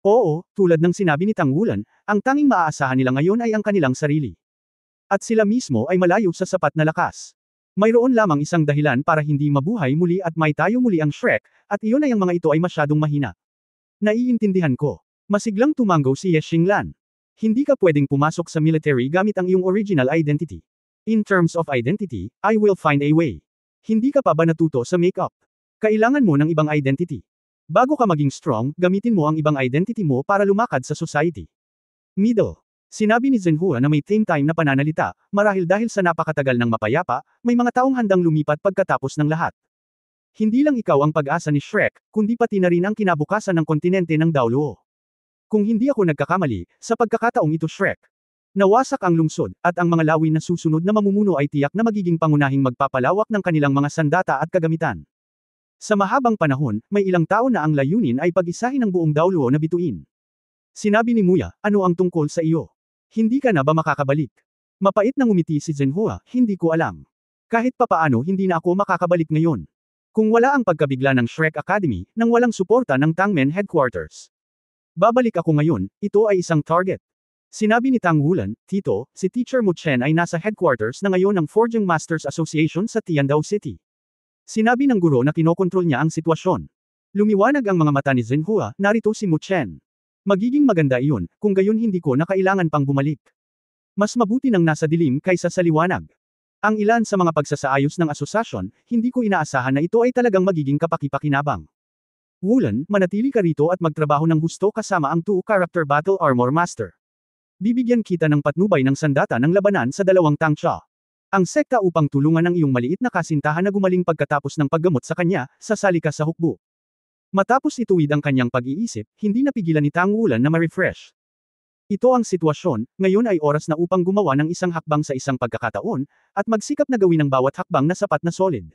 Oo, tulad ng sinabi ni Tang Wulan, ang tanging maaasahan nila ngayon ay ang kanilang sarili. At sila mismo ay malayo sa sapat na lakas. Mayroon lamang isang dahilan para hindi mabuhay muli at may tayo muli ang Shrek, at iyon ay ang mga ito ay masyadong mahina. Naiintindihan ko. Masiglang tumango si Ye Xinglan. Hindi ka pwedeng pumasok sa military gamit ang iyong original identity. In terms of identity, I will find a way. Hindi ka pa ba natuto sa makeup? Kailangan mo ng ibang identity. Bago ka maging strong, gamitin mo ang ibang identity mo para lumakad sa society. Middle. Sinabi ni Zhenhua na may time na pananalita, marahil dahil sa napakatagal ng mapayapa, may mga taong handang lumipat pagkatapos ng lahat. Hindi lang ikaw ang pag-asa ni Shrek, kundi pati na rin ang kinabukasan ng kontinente ng Daoluo. Kung hindi ako nagkakamali, sa pagkakataong ito Shrek, nawasak ang lungsod, at ang mga lawin na susunod na mamumuno ay tiyak na magiging pangunahing magpapalawak ng kanilang mga sandata at kagamitan. Sa mahabang panahon, may ilang tao na ang layunin ay pag-isahin ang buong Daoluo na bituin. Sinabi ni Muya, ano ang tungkol sa iyo? Hindi ka na ba makakabalik? Mapait na ngumiti si Zhenhua, hindi ko alam. Kahit papaano hindi na ako makakabalik ngayon. Kung wala ang pagkabigla ng Shrek Academy, nang walang suporta ng Tangmen Headquarters. Babalik ako ngayon, ito ay isang target. Sinabi ni Tang Wulan, Tito, si Teacher Mu Chen ay nasa headquarters na ngayon ng Forging Masters Association sa Tiandao City. Sinabi ng guro na kinokontrol niya ang sitwasyon. Lumiwanag ang mga mata ni Zhenhua, narito si Mu Chen. Magiging maganda iyon, kung gayon hindi ko na kailangan pang bumalik. Mas mabuti nang nasa dilim kaysa sa liwanag. Ang ilan sa mga pagsasaayos ng asosasyon, hindi ko inaasahan na ito ay talagang magiging kapaki-pakinabang. Wulan, manatili ka rito at magtrabaho ng husto kasama ang 2-character Battle Armor Master. Bibigyan kita ng patnubay ng sandata ng labanan sa dalawang tangtsa. Ang sekta upang tulungan ang iyong maliit na kasintahan na gumaling pagkatapos ng paggamot sa kanya, sasali ka sa hukbo. Matapos ituwid ang kanyang pag-iisip, hindi napigilan ni Tang Wulan na ma-refresh. Ito ang sitwasyon, ngayon ay oras na upang gumawa ng isang hakbang sa isang pagkakataon, at magsikap na gawin ang bawat hakbang na sapat na solid.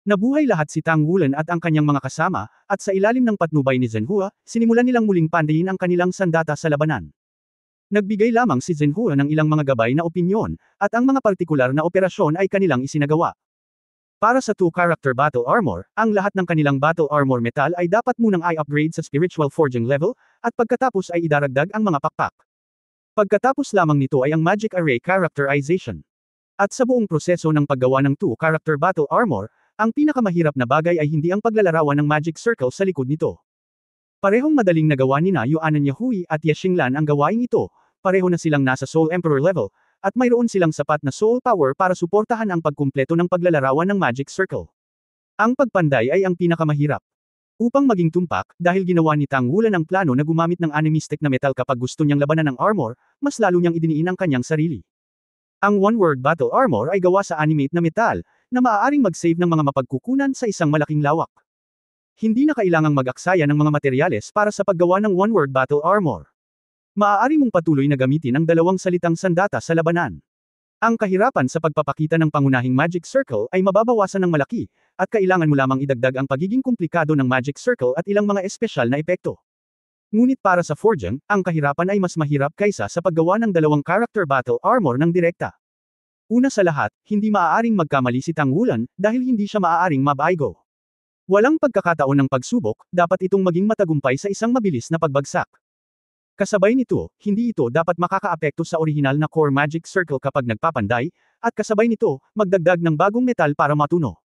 Nabuhay lahat si Tang Wulan at ang kanyang mga kasama, at sa ilalim ng patnubay ni Zhenhua, sinimulan nilang muling pandayin ang kanilang sandata sa labanan. Nagbigay lamang si Zhenhua ng ilang mga gabay na opinyon, at ang mga partikular na operasyon ay kanilang isinagawa. Para sa 2-character Battle Armor, ang lahat ng kanilang Battle Armor metal ay dapat munang i-upgrade sa Spiritual Forging level, at pagkatapos ay idaragdag ang mga pakpak. Pagkatapos lamang nito ay ang Magic Array Characterization. At sa buong proseso ng paggawa ng 2-character Battle Armor, ang pinakamahirap na bagay ay hindi ang paglalarawan ng Magic Circle sa likod nito. Parehong madaling nagawa ni na Yuanan Yahui at Ye Xinglan ang gawain ito, pareho na silang nasa Soul Emperor level, at mayroon silang sapat na soul power para suportahan ang pagkumpleto ng paglalarawan ng Magic Circle. Ang pagpanday ay ang pinakamahirap. Upang maging tumpak, dahil ginawa ni Tang Wulan ang plano na gumamit ng animistic na metal kapag gusto niyang labanan ng armor, mas lalo niyang idiniin ang kanyang sarili. Ang one-word battle armor ay gawa sa animate na metal, na maaaring mag-save ng mga mapagkukunan sa isang malaking lawak. Hindi na kailangang mag-aksaya ng mga materyales para sa paggawa ng one-word battle armor. Maaari mong patuloy na gamitin ang dalawang salitang sandata sa labanan. Ang kahirapan sa pagpapakita ng pangunahing Magic Circle ay mababawasan ng malaki, at kailangan mo lamang idagdag ang pagiging komplikado ng Magic Circle at ilang mga espesyal na epekto. Ngunit para sa Forging, ang kahirapan ay mas mahirap kaysa sa paggawa ng dalawang character battle armor ng direkta. Una sa lahat, hindi maaaring magkamali si Tang Wulan, dahil hindi siya maaaring mabaigo. Walang pagkakataon ng pagsubok, dapat itong maging matagumpay sa isang mabilis na pagbagsak. Kasabay nito, hindi ito dapat makakaapekto sa orihinal na core Magic Circle kapag nagpapanday, at kasabay nito, magdagdag ng bagong metal para matuno.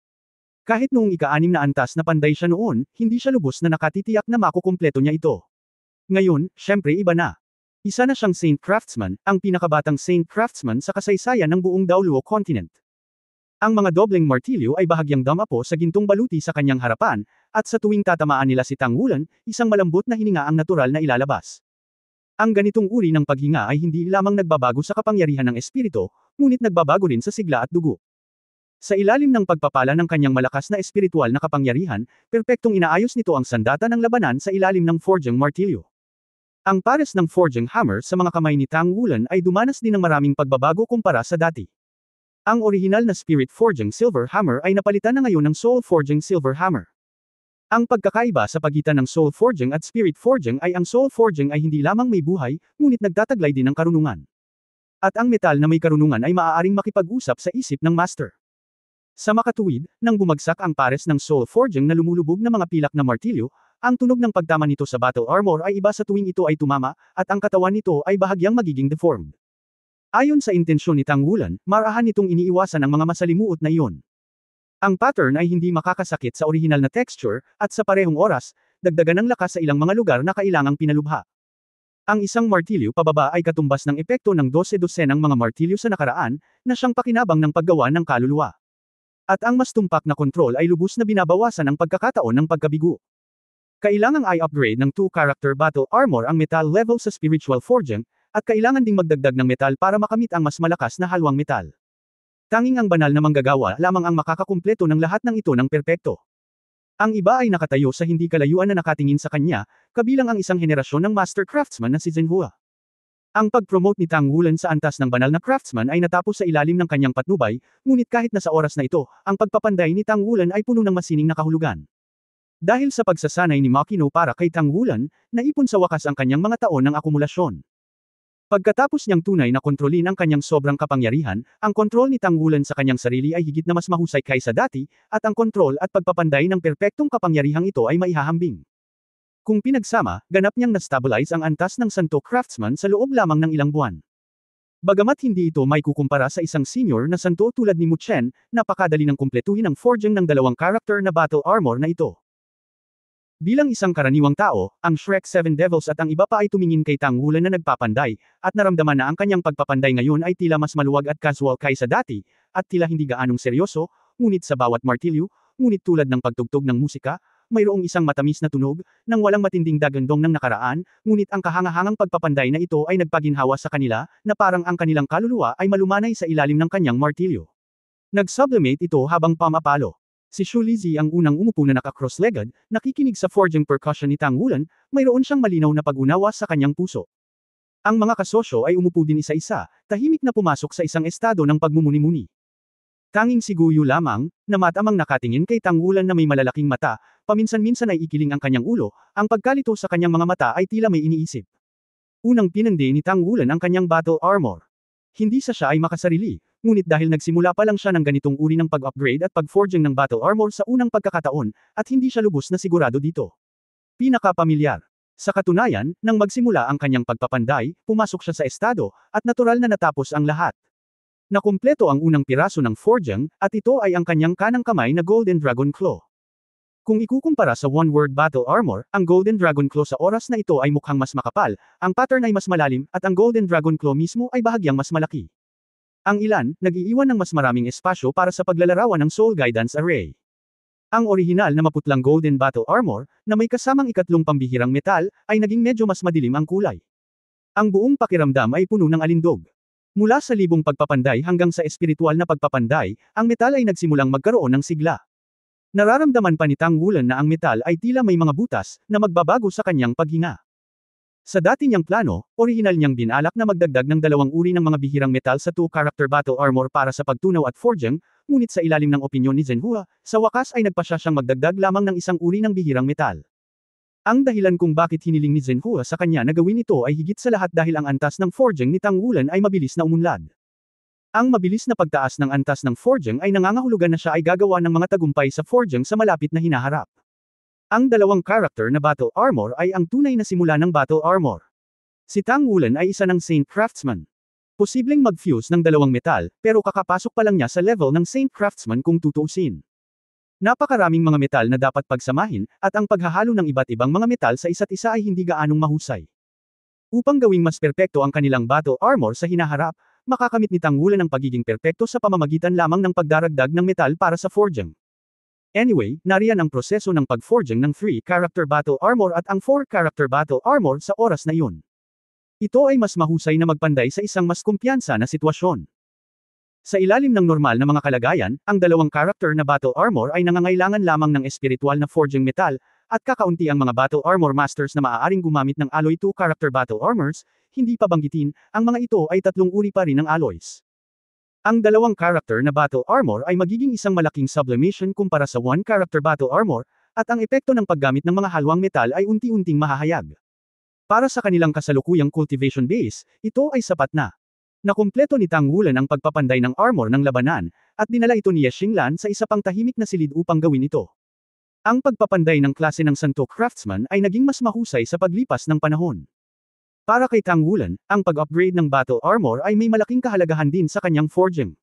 Kahit noong ika-6 na antas na panday siya noon, hindi siya lubos na nakatitiyak na makukumpleto niya ito. Ngayon, syempre iba na. Isa na siyang Saint Craftsman, ang pinakabatang Saint Craftsman sa kasaysayan ng buong Daoluo Continent. Ang mga dobleng martilyo ay bahagyang damapo sa gintong baluti sa kanyang harapan, at sa tuwing tatamaan nila si Tang Wulan, isang malambot na hininga ang natural na ilalabas. Ang ganitong uri ng paghinga ay hindi lamang nagbabago sa kapangyarihan ng espiritu, ngunit nagbabago rin sa sigla at dugo. Sa ilalim ng pagpapala ng kanyang malakas na espiritual na kapangyarihan, perpektong inaayos nito ang sandata ng labanan sa ilalim ng Forging Martilyo. Ang pares ng Forging Hammer sa mga kamay ni Tang Wulan ay dumanas din ng maraming pagbabago kumpara sa dati. Ang orihinal na Spirit Forging Silver Hammer ay napalitan na ngayon ng Soul Forging Silver Hammer. Ang pagkakaiba sa pagitan ng Soul Forging at Spirit Forging ay ang Soul Forging ay hindi lamang may buhay, ngunit nagtataglay din ng karunungan. At ang metal na may karunungan ay maaaring makipag-usap sa isip ng Master. Sa makatuwid, nang bumagsak ang pares ng Soul Forging na lumulubog na mga pilak na martilyo, ang tunog ng pagtama nito sa battle armor ay iba sa tuwing ito ay tumama, at ang katawan nito ay bahagyang magiging deformed. Ayon sa intensyon ni Tang Wulan, marahan nitong iniiwasan ang mga masalimuot na iyon. Ang pattern ay hindi makakasakit sa orihinal na texture, at sa parehong oras, dagdagan ng lakas sa ilang mga lugar na kailangang pinalubha. Ang isang martilyo pababa ay katumbas ng epekto ng 12-dosenang mga martilyo sa nakaraan, na siyang pakinabang ng paggawa ng kaluluwa. At ang mas tumpak na kontrol ay lubos na binabawasan ang pagkakataon ng pagkabigo. Kailangang i-upgrade ng 2-character battle armor ang metal level sa spiritual forging, at kailangan ding magdagdag ng metal para makamit ang mas malakas na halwang metal. Tanging ang banal na manggagawa lamang ang makakakumpleto ng lahat ng ito ng perpekto. Ang iba ay nakatayo sa hindi kalayuan na nakatingin sa kanya, kabilang ang isang henerasyon ng master craftsman na si Zhenhua. Ang pag-promote ni Tang Wulan sa antas ng banal na craftsman ay natapos sa ilalim ng kanyang patnubay, ngunit kahit na sa oras na ito, ang pagpapanday ni Tang Wulan ay puno ng masining na kahulugan. Dahil sa pagsasanay ni Makino para kay Tang Wulan, naipon sa wakas ang kanyang mga taon ng akumulasyon. Pagkatapos niyang tunay na kontrolin ang kanyang sobrang kapangyarihan, ang kontrol ni Tang Wulan sa kanyang sarili ay higit na mas mahusay kaysa dati, at ang kontrol at pagpapanday ng perpektong kapangyarihang ito ay maihahambing. Kung pinagsama, ganap niyang na-stabilize ang antas ng Santo Craftsman sa loob lamang ng ilang buwan. Bagamat hindi ito may kukumpara sa isang senior na santo tulad ni Mu Chen, napakadali ng kumpletuhin ang forging ng dalawang character na battle armor na ito. Bilang isang karaniwang tao, ang Shrek 7 Devils at ang iba pa ay tumingin kay Tang Wulan na nagpapanday, at naramdaman na ang kanyang pagpapanday ngayon ay tila mas maluwag at casual kaysa dati, at tila hindi gaanong seryoso, ngunit sa bawat martilyo, ngunit tulad ng pagtugtog ng musika, mayroong isang matamis na tunog, nang walang matinding dagandong ng nakaraan, ngunit ang kahangahangang pagpapanday na ito ay nagpaginhawa sa kanila, na parang ang kanilang kaluluwa ay malumanay sa ilalim ng kanyang martilyo. Nag-sublimate ito habang pamapalo. Si Xu Lizhi ang unang umupo na naka-cross-legged, nakikinig sa forging percussion ni Tang Wulan, mayroon siyang malinaw na pag-unawa sa kanyang puso. Ang mga kasosyo ay umupo din isa-isa, tahimik na pumasok sa isang estado ng pagmumuni-muni. Tanging si Guyu lamang, na matamang nakatingin kay Tang Wulan na may malalaking mata, paminsan-minsan ay ikiling ang kanyang ulo, ang pagkalito sa kanyang mga mata ay tila may iniisip. Unang pinandi ni Tang Wulan ang kanyang battle armor. Hindi siya ay makasarili, ngunit dahil nagsimula pa lang siya ng ganitong uri ng pag-upgrade at pag-forging ng battle armor sa unang pagkakataon, at hindi siya lubos na sigurado dito. Pinaka-pamilyar. Sa katunayan, nang magsimula ang kanyang pagpapanday, pumasok siya sa estado, at natural na natapos ang lahat. Nakumpleto ang unang piraso ng forging, at ito ay ang kanyang kanang kamay na Golden Dragon Claw. Kung ikukumpara sa one-word battle armor, ang Golden Dragon Claw sa oras na ito ay mukhang mas makapal, ang pattern ay mas malalim, at ang Golden Dragon Claw mismo ay bahagyang mas malaki. Ang ilan, nag-iiwan ng mas maraming espasyo para sa paglalarawan ng Soul Guidance Array. Ang orihinal na maputlang Golden Battle Armor, na may kasamang ikatlong pambihirang metal, ay naging medyo mas madilim ang kulay. Ang buong pakiramdam ay puno ng alindog. Mula sa libong pagpapanday hanggang sa espiritual na pagpapanday, ang metal ay nagsimulang magkaroon ng sigla. Nararamdaman pa ni Tang Wulan na ang metal ay tila may mga butas, na magbabago sa kanyang paghinga. Sa dati niyang plano, orihinal niyang binalak na magdagdag ng dalawang uri ng mga bihirang metal sa 2-character battle armor para sa pagtunaw at forging, ngunit sa ilalim ng opinyon ni Zhenhua, sa wakas ay nagpasya siyang magdagdag lamang ng isang uri ng bihirang metal. Ang dahilan kung bakit hiniling ni Zhenhua sa kanya na gawin ito ay higit sa lahat dahil ang antas ng forging ni Tang Wulan ay mabilis na umunlad. Ang mabilis na pagtaas ng antas ng forging ay nangangahulugan na siya ay gagawa ng mga tagumpay sa forging sa malapit na hinaharap. Ang dalawang character na battle armor ay ang tunay na simula ng battle armor. Si Tang Wulan ay isa ng Saint Craftsman. Posibleng mag-fuse ng dalawang metal, pero kakapasok pa lang niya sa level ng Saint Craftsman kung tutuusin. Napakaraming mga metal na dapat pagsamahin, at ang paghahalo ng iba't ibang mga metal sa isa't isa ay hindi gaanong mahusay. Upang gawing mas perpekto ang kanilang battle armor sa hinaharap, makakamit ni Tang Wulan ang pagiging perpekto sa pamamagitan lamang ng pagdaragdag ng metal para sa forging. Anyway, nariyan ang proseso ng pag-forging ng 3-character battle armor at ang 4-character battle armor sa oras na iyon. Ito ay mas mahusay na magpanday sa isang mas kumpiyansa na sitwasyon. Sa ilalim ng normal na mga kalagayan, ang dalawang character na battle armor ay nangangailangan lamang ng espiritual na forging metal, at kakaunti ang mga battle armor masters na maaaring gumamit ng alloy 2-character battle armors, hindi pa banggitin, ang mga ito ay tatlong uri pa rin ng alloys. Ang dalawang character na battle armor ay magiging isang malaking sublimation kumpara sa 1-character battle armor, at ang epekto ng paggamit ng mga halwang metal ay unti-unting mahahayag. Para sa kanilang kasalukuyang cultivation base, ito ay sapat na. Nakumpleto ni Tang Wulan ang pagpapanday ng armor ng labanan, at dinala ito ni Ye Xinglan sa isa pang tahimik na silid upang gawin ito. Ang pagpapanday ng klase ng Santo Craftsman ay naging mas mahusay sa paglipas ng panahon. Para kay Tang Wulan, ang pag-upgrade ng battle armor ay may malaking kahalagahan din sa kanyang forging.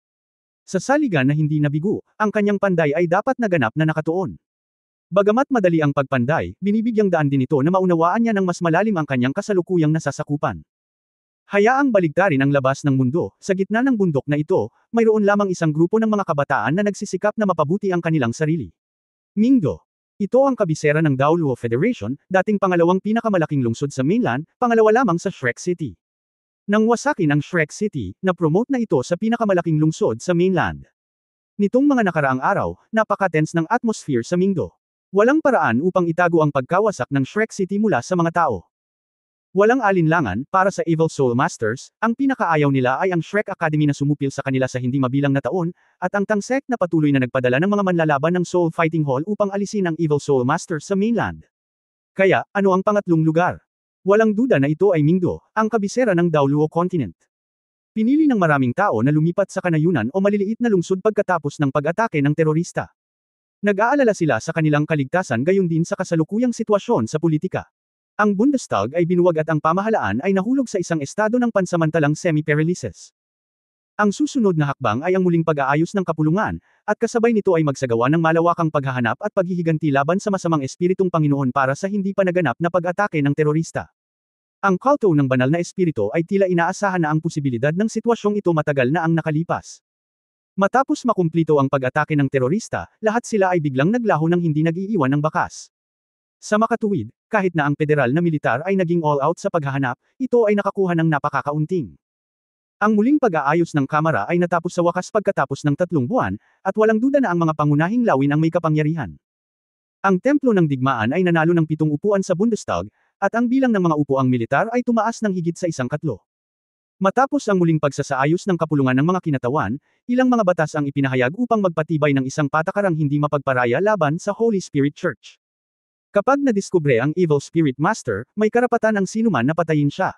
Sa saligan na hindi nabigo, ang kanyang panday ay dapat naganap na nakatuon. Bagamat madali ang pagpanday, binibigyang daan din ito na maunawaan niya ng mas malalim ang kanyang kasalukuyang nasasakupan. Hayaang baligtarin ang labas ng mundo, sa gitna ng bundok na ito, mayroon lamang isang grupo ng mga kabataan na nagsisikap na mapabuti ang kanilang sarili. Mingdo. Ito ang kabisera ng Daoluo Federation, dating pangalawang pinakamalaking lungsod sa mainland, pangalawa lamang sa Shrek City. Nang wasakin ang Shrek City, na-promote na ito sa pinakamalaking lungsod sa mainland. Nitong mga nakaraang araw, napaka-tense ng atmosphere sa Mingdo. Walang paraan upang itago ang pagkawasak ng Shrek City mula sa mga tao. Walang alinlangan, para sa Evil Soul Masters, ang pinakaayaw nila ay ang Shrek Academy na sumupil sa kanila sa hindi mabilang na taon, at ang Tangsek na patuloy na nagpadala ng mga manlalaban ng Soul Fighting Hall upang alisin ang Evil Soul Masters sa mainland. Kaya, ano ang pangatlong lugar? Walang duda na ito ay Mingdo, ang kabisera ng Daoluo Continent. Pinili ng maraming tao na lumipat sa kanayunan o maliliit na lungsod pagkatapos ng pag-atake ng terorista. Nag-aalala sila sa kanilang kaligtasan gayon din sa kasalukuyang sitwasyon sa politika. Ang Bundestag ay binuwag at ang pamahalaan ay nahulog sa isang estado ng pansamantalang semi-paralysis. Ang susunod na hakbang ay ang muling pag-aayos ng kapulungan, at kasabay nito ay magsagawa ng malawakang paghahanap at paghihiganti laban sa masamang espiritong Panginoon para sa hindi pa naganap na pag-atake ng terorista. Ang kulto ng banal na espiritu ay tila inaasahan na ang posibilidad ng sitwasyong ito matagal na ang nakalipas. Matapos makumplito ang pag-atake ng terorista, lahat sila ay biglang naglaho ng hindi nag-iiwan ng bakas. Sa makatuwid, kahit na ang federal na militar ay naging all-out sa paghahanap, ito ay nakakuha ng napakakaunting. Ang muling pag-aayos ng kamara ay natapos sa wakas pagkatapos ng 3 buwan, at walang duda na ang mga pangunahing lawin ang may kapangyarihan. Ang templo ng digmaan ay nanalo ng 7 upuan sa Bundestag, at ang bilang ng mga upuang militar ay tumaas ng higit sa 1/4. Matapos ang muling pagsasaayos ng kapulungan ng mga kinatawan, ilang mga batas ang ipinahayag upang magpatibay ng isang patakarang hindi mapagparaya laban sa Holy Spirit Church. Kapag nadiskubre ang Evil Spirit Master, may karapatan ang sinuman na patayin siya.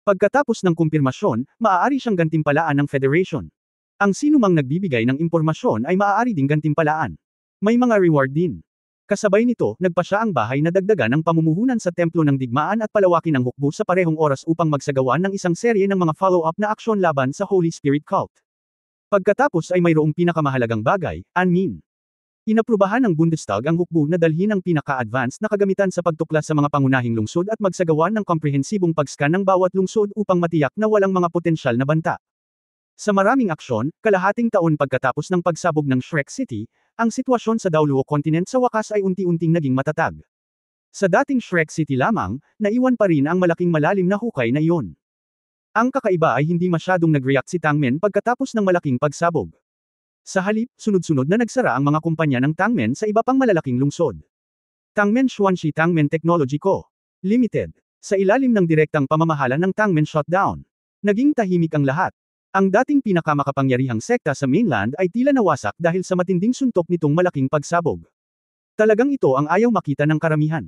Pagkatapos ng kumpirmasyon, maaari siyang gantimpalaan ng Federation. Ang sinumang nagbibigay ng impormasyon ay maaari ding gantimpalaan. May mga reward din. Kasabay nito, nagpa siya ang bahay na dagdagan ng pamumuhunan sa templo ng digmaan at palawakin ang hukbo sa parehong oras upang magsagawa ng isang serye ng mga follow-up na aksyon laban sa Holy Spirit Cult. Pagkatapos ay mayroong pinakamahalagang bagay, Anmin. Inaprubahan ng Bundestag ang hukbo na dalhin ang pinaka-advanced na kagamitan sa pagtuklas sa mga pangunahing lungsod at magsagawa ng komprehensibong pag-scan ng bawat lungsod upang matiyak na walang mga potensyal na banta. Sa maraming aksyon, kalahating taon pagkatapos ng pagsabog ng Shrek City, ang sitwasyon sa Daoluo Continent sa wakas ay unti-unting naging matatag. Sa dating Shrek City lamang, naiwan pa rin ang malaking malalim na hukay na iyon. Ang kakaiba ay hindi masyadong nag-react si Tangmen pagkatapos ng malaking pagsabog. Sa halip, sunod-sunod na nagsara ang mga kumpanya ng Tangmen sa iba pang malalaking lungsod. Tangmen Xuanxi Tangmen Technology Co. Limited. Sa ilalim ng direktang pamamahala ng Tangmen shutdown. Naging tahimik ang lahat. Ang dating pinakamakapangyarihang sekta sa mainland ay tila nawasak dahil sa matinding suntok nitong malaking pagsabog. Talagang ito ang ayaw makita ng karamihan.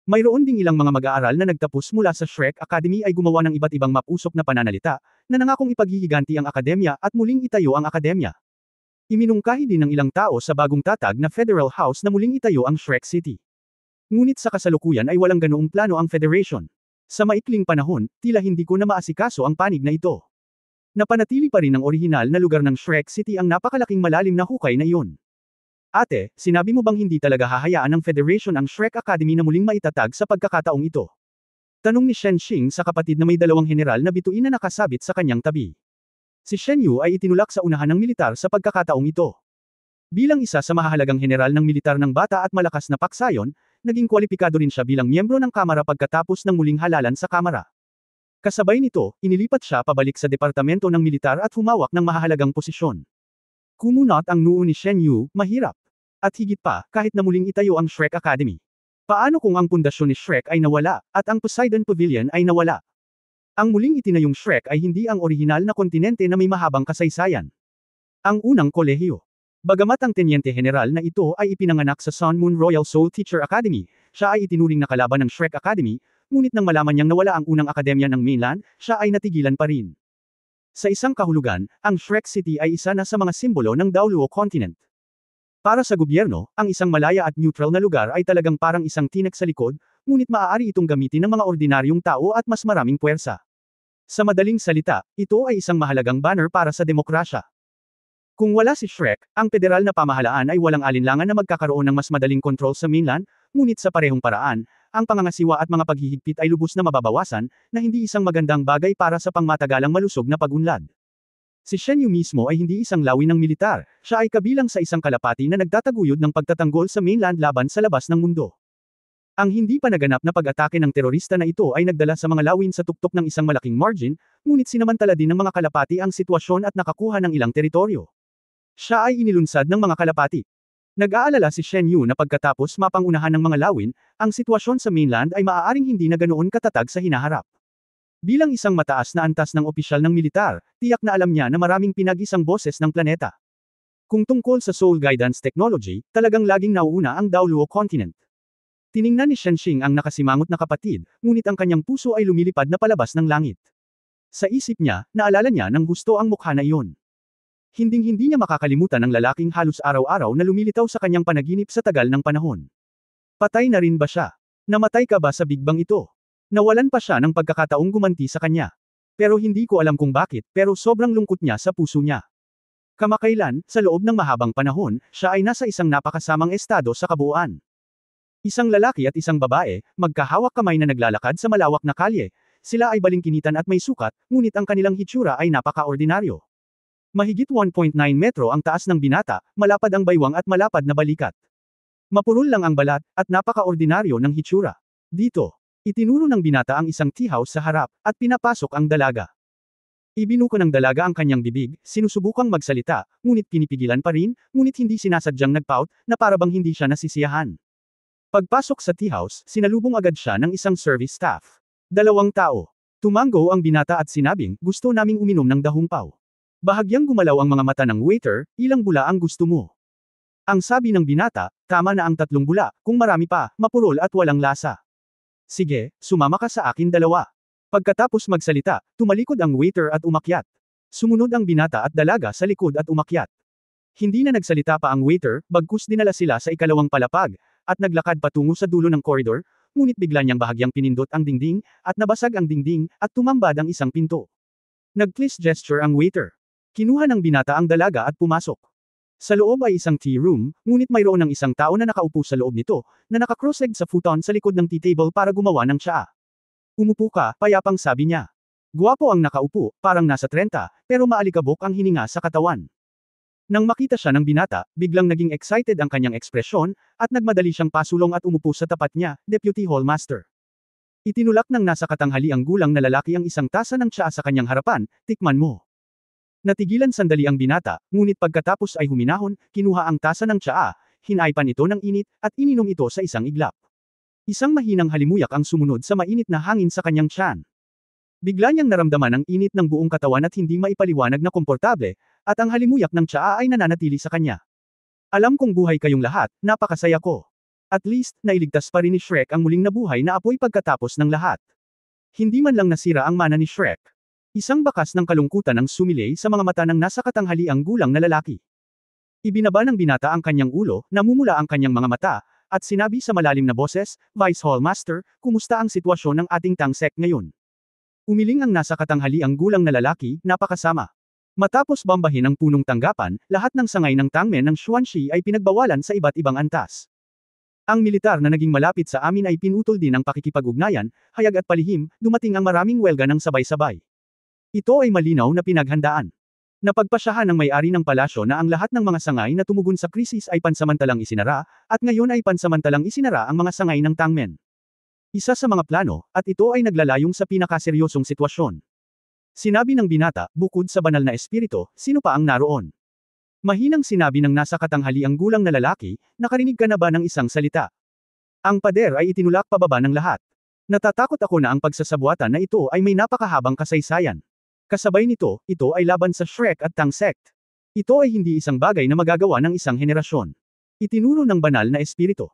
Mayroon ding ilang mga mag-aaral na nagtapos mula sa Shrek Academy ay gumawa ng iba't ibang mapusok na pananalita, na nangakong ipaghihiganti ang akademya at muling itayo ang akademya. Iminungkahi din ng ilang tao sa bagong tatag na Federal House na muling itayo ang Shrek City. Ngunit sa kasalukuyan ay walang ganoong plano ang Federation. Sa maikling panahon, tila hindi ko na maasikaso ang panig na ito. Napanatili pa rin ang orihinal na lugar ng Shrek City ang napakalaking malalim na hukay na iyon. Ate, sinabi mo bang hindi talaga hahayaan ng Federation ang Shrek Academy na muling maitatag sa pagkakataong ito? Tanong ni Shen Xing sa kapatid na may 2 general na bituin na nakasabit sa kanyang tabi. Si Shen Yu ay itinulak sa unahan ng militar sa pagkakataong ito. Bilang isa sa mahahalagang general ng militar ng bata at malakas na paksayon, naging kwalipikado rin siya bilang miyembro ng kamara pagkatapos ng muling halalan sa kamara. Kasabay nito, inilipat siya pabalik sa departamento ng militar at humawak ng mahahalagang posisyon. Kumunot ang noo ni Shen Yu, mahirap. At higit pa, kahit na muling itayo ang Shrek Academy. Paano kung ang pundasyon ni Shrek ay nawala, at ang Poseidon Pavilion ay nawala? Ang muling itinayong Shrek ay hindi ang orihinal na kontinente na may mahabang kasaysayan. Ang unang kolehiyo. Bagamat ang tenyente general na ito ay ipinanganak sa Sun Moon Royal Soul Teacher Academy, siya ay itinuring na kalaban ng Shrek Academy, ngunit nang malaman niyang nawala ang unang akademya ng mainland, siya ay natigilan pa rin. Sa isang kahulugan, ang Shrek City ay isa na sa mga simbolo ng Daoluo Continent. Para sa gobyerno, ang isang malaya at neutral na lugar ay talagang parang isang tinek sa likod, ngunit maaari itong gamitin ng mga ordinaryong tao at mas maraming puwersa. Sa madaling salita, ito ay isang mahalagang banner para sa demokrasya. Kung wala si Shrek, ang federal na pamahalaan ay walang alinlangan na magkakaroon ng mas madaling kontrol sa mainland, ngunit sa parehong paraan, ang pangangasiwa at mga paghihigpit ay lubos na mababawasan, na hindi isang magandang bagay para sa pangmatagalang malusog na pag-unlad. Si Shen Yu mismo ay hindi isang lawin ng militar, siya ay kabilang sa isang kalapati na nagtataguyod ng pagtatanggol sa mainland laban sa labas ng mundo. Ang hindi pa naganap na pag-atake ng terorista na ito ay nagdala sa mga lawin sa tuktok ng isang malaking margin, ngunit sinamantala din ng mga kalapati ang sitwasyon at nakakuha ng ilang teritoryo. Siya ay inilunsad ng mga kalapati. Nag-aalala si Shen Yu na pagkatapos mapangunahan ng mga lawin, ang sitwasyon sa mainland ay maaaring hindi na ganoon katatag sa hinaharap. Bilang isang mataas na antas ng opisyal ng militar, tiyak na alam niya na maraming pinag-isang boses ng planeta. Kung tungkol sa Soul Guidance Technology, talagang laging nauuna ang Daoluo Continent. Tiningnan ni Shenxing ang nakasimangot na kapatid, ngunit ang kanyang puso ay lumilipad na palabas ng langit. Sa isip niya, naalala niya ng gusto ang mukha na iyon. Hinding-hindi niya makakalimutan ang lalaking halos araw-araw na lumilitaw sa kanyang panaginip sa tagal ng panahon. Patay na rin ba siya? Namatay ka ba sa Big Bang ito? Nawalan pa siya ng pagkakataong gumanti sa kanya. Pero hindi ko alam kung bakit, pero sobrang lungkot niya sa puso niya. Kamakailan, sa loob ng mahabang panahon, siya ay nasa isang napakasamang estado sa kabuuan. Isang lalaki at isang babae, magkahawak kamay na naglalakad sa malawak na kalye. Sila ay balingkinitan at may sukat, ngunit ang kanilang hitsura ay napaka-ordinaryo. Mahigit 1.9 metro ang taas ng binata, malapad ang baywang at malapad na balikat. Mapurol lang ang balat, at napaka-ordinaryo ng hitsura. Dito, itinuro ng binata ang isang tea house sa harap, at pinapasok ang dalaga. Ibinuko ng dalaga ang kanyang bibig, sinusubukang magsalita, ngunit pinipigilan pa rin, ngunit hindi sinasadyang nagpout, na parabang hindi siya nasisiyahan. Pagpasok sa tea house, sinalubong agad siya ng isang service staff. 2 tao. Tumango ang binata at sinabing, gusto naming uminom ng dahumpaw. Bahagyang gumalaw ang mga mata ng waiter, ilang bula ang gusto mo? Ang sabi ng binata, tama na ang 3 bula, kung marami pa, mapurol at walang lasa. Sige, sumama ka sa akin 2. Pagkatapos magsalita, tumalikod ang waiter at umakyat. Sumunod ang binata at dalaga sa likod at umakyat. Hindi na nagsalita pa ang waiter, bagkus dinala sila sa ikalawang palapag, at naglakad patungo sa dulo ng koridor, ngunit bigla niyang bahagyang pinindot ang dingding, at nabasag ang dingding, at tumambad ang isang pinto. Nag-please gesture ang waiter. Kinuha ng binata ang dalaga at pumasok. Sa loob ay isang tea room, ngunit mayroon ng isang tao na nakaupo sa loob nito, na naka-cross-legged sa futon sa likod ng tea table para gumawa ng tsaa. Umupo ka, payapang sabi niya. Guwapo ang nakaupo, parang nasa 30, pero maalikabok ang hininga sa katawan. Nang makita siya ng binata, biglang naging excited ang kanyang ekspresyon, at nagmadali siyang pasulong at umupo sa tapat niya, Deputy Hallmaster. Itinulak ng nasa katanghali ang gulang na lalaki ang isang tasa ng tsaa sa kanyang harapan, tikman mo. Natigilan sandali ang binata, ngunit pagkatapos ay huminahon, kinuha ang tasa ng tsaa, hinaipan ito ng init, at ininom ito sa isang iglap. Isang mahinang halimuyak ang sumunod sa mainit na hangin sa kanyang tiyan. Bigla niyang naramdaman ang init ng buong katawan at hindi maipaliwanag na komportable, at ang halimuyak ng tsaa ay nananatili sa kanya. Alam kong buhay kayong lahat, napakasaya ko. At least, nailigtas pa rin ni Shrek ang muling nabuhay na apoy pagkatapos ng lahat. Hindi man lang nasira ang mana ni Shrek. Isang bakas ng kalungkutan ang sumilay sa mga mata ng nasa katanghali ang gulang na lalaki. Ibinaba ng binata ang kanyang ulo, namumula ang kanyang mga mata, at sinabi sa malalim na boses, Vice Hallmaster, kumusta ang sitwasyon ng ating tangsek ngayon? Umiling ang nasa katanghali ang gulang na lalaki, napakasama. Matapos bambahin ang punong tanggapan, lahat ng sangay ng tangmen ng Xuanxi ay pinagbawalan sa iba't ibang antas. Ang militar na naging malapit sa amin ay pinutol din ang pakikipag-ugnayan, hayag at palihim, dumating ang maraming welga ng sabay-sabay. Ito ay malinaw na pinaghandaan. Napagpasyahan ng may-ari ng palasyo na ang lahat ng mga sangay na tumugon sa krisis ay pansamantalang isinara, at ngayon ay pansamantalang isinara ang mga sangay ng tangmen. Isa sa mga plano, at ito ay naglalayong sa pinakaseryosong sitwasyon. Sinabi ng binata, bukod sa banal na espiritu, sino pa ang naroon? Mahinang sinabi ng nasa katanghali ang gulang na lalaki, nakarinig ka na ba ng isang salita? Ang pader ay itinulak pababa ng lahat. Natatakot ako na ang pagsasabuatan na ito ay may napakahabang kasaysayan. Kasabay nito, ito ay laban sa Shrek at Tang Sect. Ito ay hindi isang bagay na magagawa ng isang henerasyon. Itinuro ng banal na espiritu.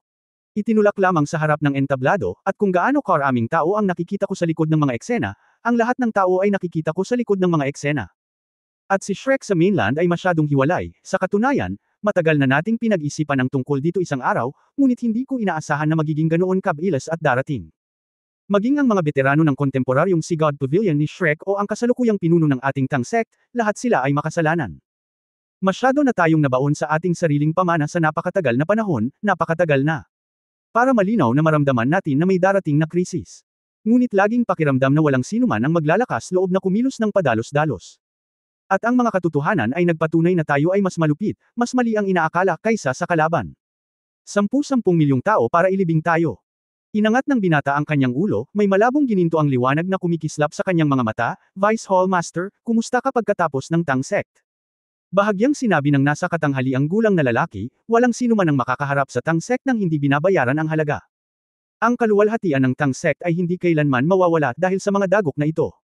Itinulak lamang sa harap ng entablado, at kung gaano karaming tao ang nakikita ko sa likod ng mga eksena, ang lahat ng tao ay nakikita ko sa likod ng mga eksena. At si Shrek sa mainland ay masyadong hiwalay, sa katunayan, matagal na nating pinag-isipan ang tungkol dito isang araw, ngunit hindi ko inaasahan na magiging ganoon kabilis at darating. Maging ang mga veterano ng kontemporaryong si God Pavilion ni Shrek o ang kasalukuyang pinuno ng ating Tang sect, lahat sila ay makasalanan. Masyado na tayong nabaon sa ating sariling pamana sa napakatagal na panahon, napakatagal na. Para malinaw na maramdaman natin na may darating na krisis. Ngunit laging pakiramdam na walang sinuman ang maglalakas loob na kumilos ng padalos-dalos. At ang mga katotohanan ay nagpatunay na tayo ay mas malupit, mas mali ang inaakala kaysa sa kalaban. 10 milyong tao para ilibing tayo. Inangat ng binata ang kanyang ulo, may malabong gininto ang liwanag na kumikislap sa kanyang mga mata. Vice Hall Master, kumusta ka pagkatapos ng Tang sect? Bahagyang sinabi ng nasa katanghaliang gulang na lalaki, walang sino man ang makakaharap sa Tang sect nang hindi binabayaran ang halaga. Ang kaluwalhatian ng Tang sect ay hindi kailanman mawawala dahil sa mga dagok na ito.